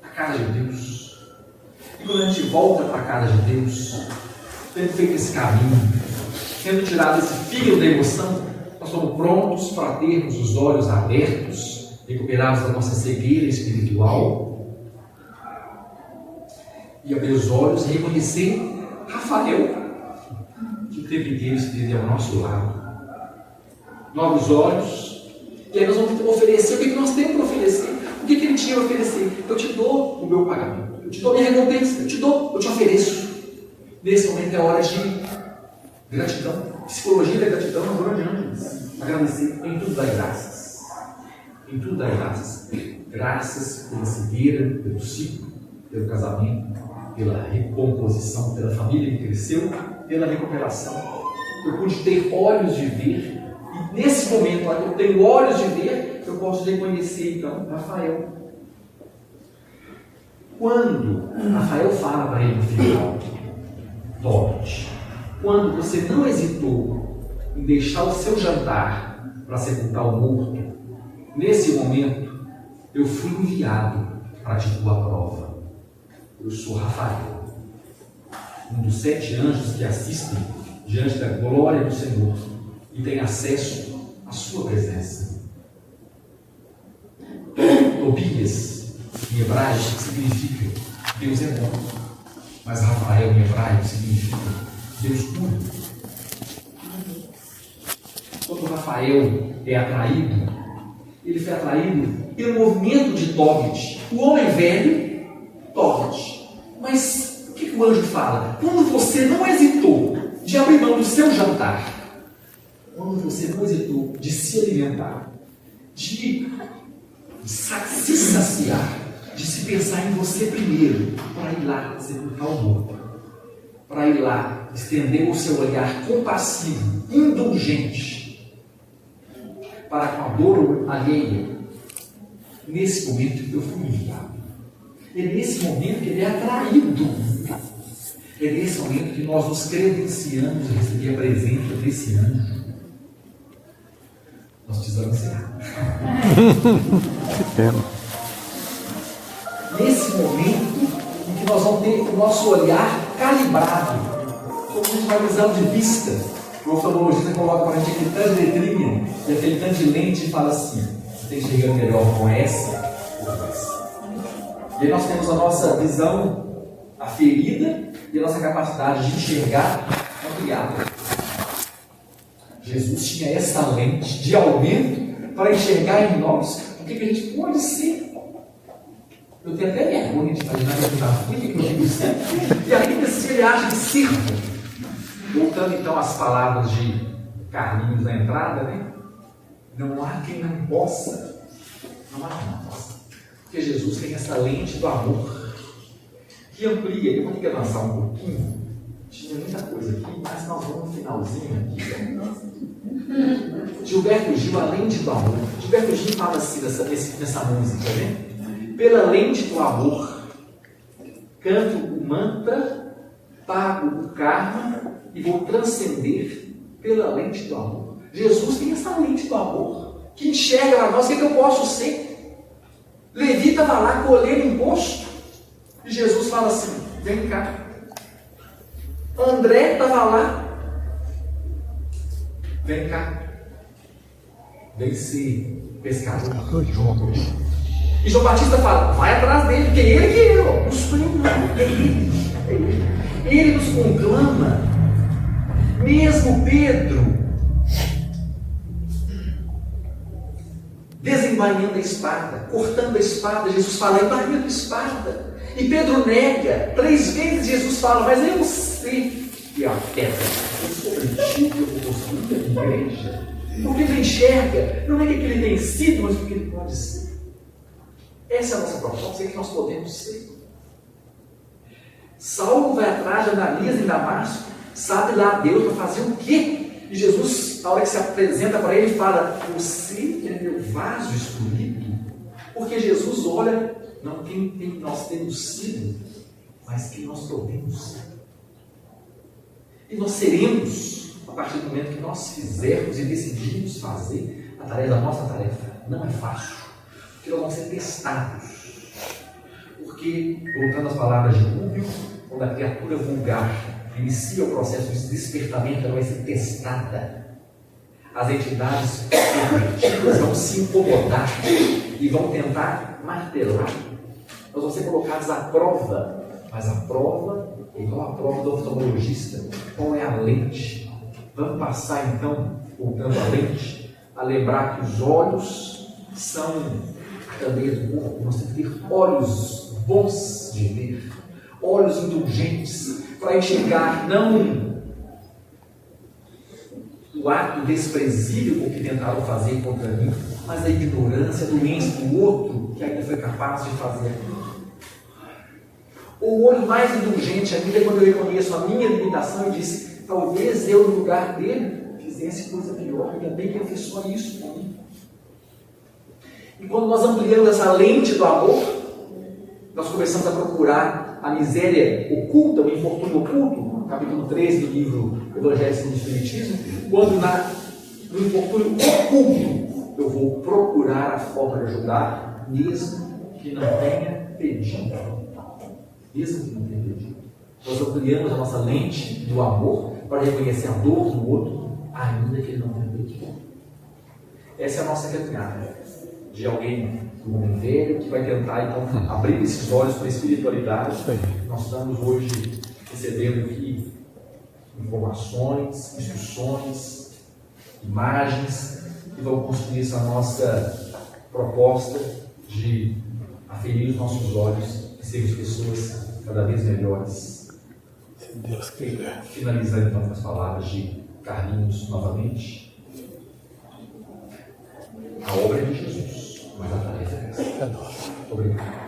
a casa de Deus. E quando a gente volta para a casa de Deus, tendo feito esse caminho, tendo tirado esse fígado da emoção, nós estamos prontos para termos os olhos abertos, recuperados da nossa cegueira espiritual, e abrir os olhos e reconhecer Rafael, que o tempo inteiro esteve ao nosso lado. Novos olhos. E aí nós vamos oferecer o que nós temos para oferecer. O que ele tinha a oferecer? Eu te dou o meu pagamento. Eu te dou a minha recompensa. Eu te ofereço. Nesse momento é hora de gratidão. Psicologia da gratidão, nós vamos adiante. Agradecer. Em tudo dá graças. Em tudo dá graças. Graças pela cegueira, pelo ciclo, pelo casamento, pela recomposição, pela família que cresceu, pela recuperação. Eu pude ter olhos de ver. E nesse momento, eu tenho olhos de ver, eu posso reconhecer então Rafael. Quando Rafael fala para ele no final, Dorte, quando você não hesitou em deixar o seu jantar para sepultar o morto, nesse momento eu fui enviado para te pôr a prova. Eu sou Rafael, um dos 7 anjos que assistem diante da glória do Senhor e tem acesso à sua presença. Tobias, em hebraico, significa Deus é bom, mas Rafael, em hebraico, significa Deus cura. Quando Rafael é atraído, ele foi atraído pelo movimento de Tobit, o homem velho, Tobit. Mas o que o anjo fala? Quando você não hesitou de abrir mão do seu jantar, quando você não hesitou de se alimentar, de se saciar, de se pensar em você primeiro, para ir lá sepultar o morto, para ir lá estender o seu olhar compassivo, indulgente, para com a dor alheia, nesse momento eu fui enviado. É nesse momento que ele é atraído. É nesse momento que nós nos credenciamos a receber a presença desse anjo. Nós precisamos encerrar. Nesse momento em que nós vamos ter o nosso olhar calibrado, como uma visão de vista, o oftalmologista coloca para a gente aquele tanto de letrinha e aquele tanto de lente e fala assim: você tem que enxergar melhor com essa ou com essa. E aí nós temos a nossa visão aferida e a nossa capacidade de enxergar ampliada. Jesus tinha essa lente de aumento para enxergar em nós o que a gente pode ser. Eu tenho até vergonha de imaginar que eu estou na frente, que eu digo sempre, e ainda se ele acha de circo. Voltando então às palavras de Carlinhos na entrada, né? Não há quem não possa. Não há quem não possa. Porque Jesus tem essa lente do amor que amplia. Eu vou ter que avançar um pouquinho. Tinha muita coisa aqui, mas nós vamos no finalzinho aqui. Gilberto Gil, a lente do amor. Gilberto Gil fala assim nessa música, né? Pela lente do amor, canto o mantra, pago o karma e vou transcender pela lente do amor. Jesus tem essa lente do amor que enxerga para nós o que eu posso ser. Levi estava lá colhendo imposto e Jesus fala assim: vem cá. André estava lá, vem cá, vem ser pescador. E João Batista fala: vai atrás dele, porque ele que é, nos prima, ele nos conclama. Mesmo Pedro desembainhando a espada, cortando a espada, Jesus fala: embainhando a espada. E Pedro nega 3 vezes. Jesus fala: mas eu sei que é a pedra, eu sou contigo, eu vou construir a igreja. O que ele enxerga não é o que ele tem sido, mas o que ele pode ser. Essa é a nossa proposta, é que nós podemos ser. Saulo vai atrás de Ananias em Damasco, sabe lá Deus para fazer o quê? E Jesus, na hora que se apresenta para ele, fala: você é meu vaso escolhido. Porque Jesus olha não quem nós temos sido, mas quem nós podemos ser. E nós seremos, a partir do momento que nós fizermos e decidimos fazer a tarefa da nossa tarefa. Não é fácil, porque nós vamos ser testados. Porque, voltando às palavras de Rubio, quando a criatura vulgar inicia o processo de despertamento, ela vai ser testada. As entidades pervertidas vão se incomodar e vão tentar martelar. Nós vamos ser colocados à prova, mas a prova é igual a prova do oftalmologista. Qual é a lente? Vamos passar então, voltando à lente, a lembrar que os olhos são a candeia do corpo. Nós temos que ter olhos bons de ver, olhos indulgentes, para enxergar não o ato desprezível que tentaram fazer contra mim, mas a ignorância, a doença do outro que ainda foi capaz de fazer aquilo. O olho mais indulgente ainda é quando eu reconheço a minha limitação e disse: talvez eu, no lugar dele, fizesse coisa pior, ainda bem que ele fez só isso por mim. E quando nós ampliamos essa lente do amor, Nós começamos a procurar a miséria oculta, o infortúnio oculto, capítulo 13 do livro Evangelho segundo o Espiritismo, quando no infortúnio oculto eu vou procurar a forma de ajudar, mesmo que não tenha pedido. Mesmo que não tenha pedido. Nós ampliamos a nossa lente do amor para reconhecer a dor do outro, ainda que ele não tenha pedido. Essa é a nossa caminhada de alguém, um homem velho, que vai tentar então abrir esses olhos para a espiritualidade. Nós estamos hoje recebendo aqui informações, instruções, imagens que vão construir essa nossa proposta de aferir os nossos olhos e sermos pessoas cada vez melhores. Se Deus quiser. Finalizando então com as palavras de Carlinhos novamente. A obra é de Jesus, mas a tarefa é nossa. É nosso. Obrigado.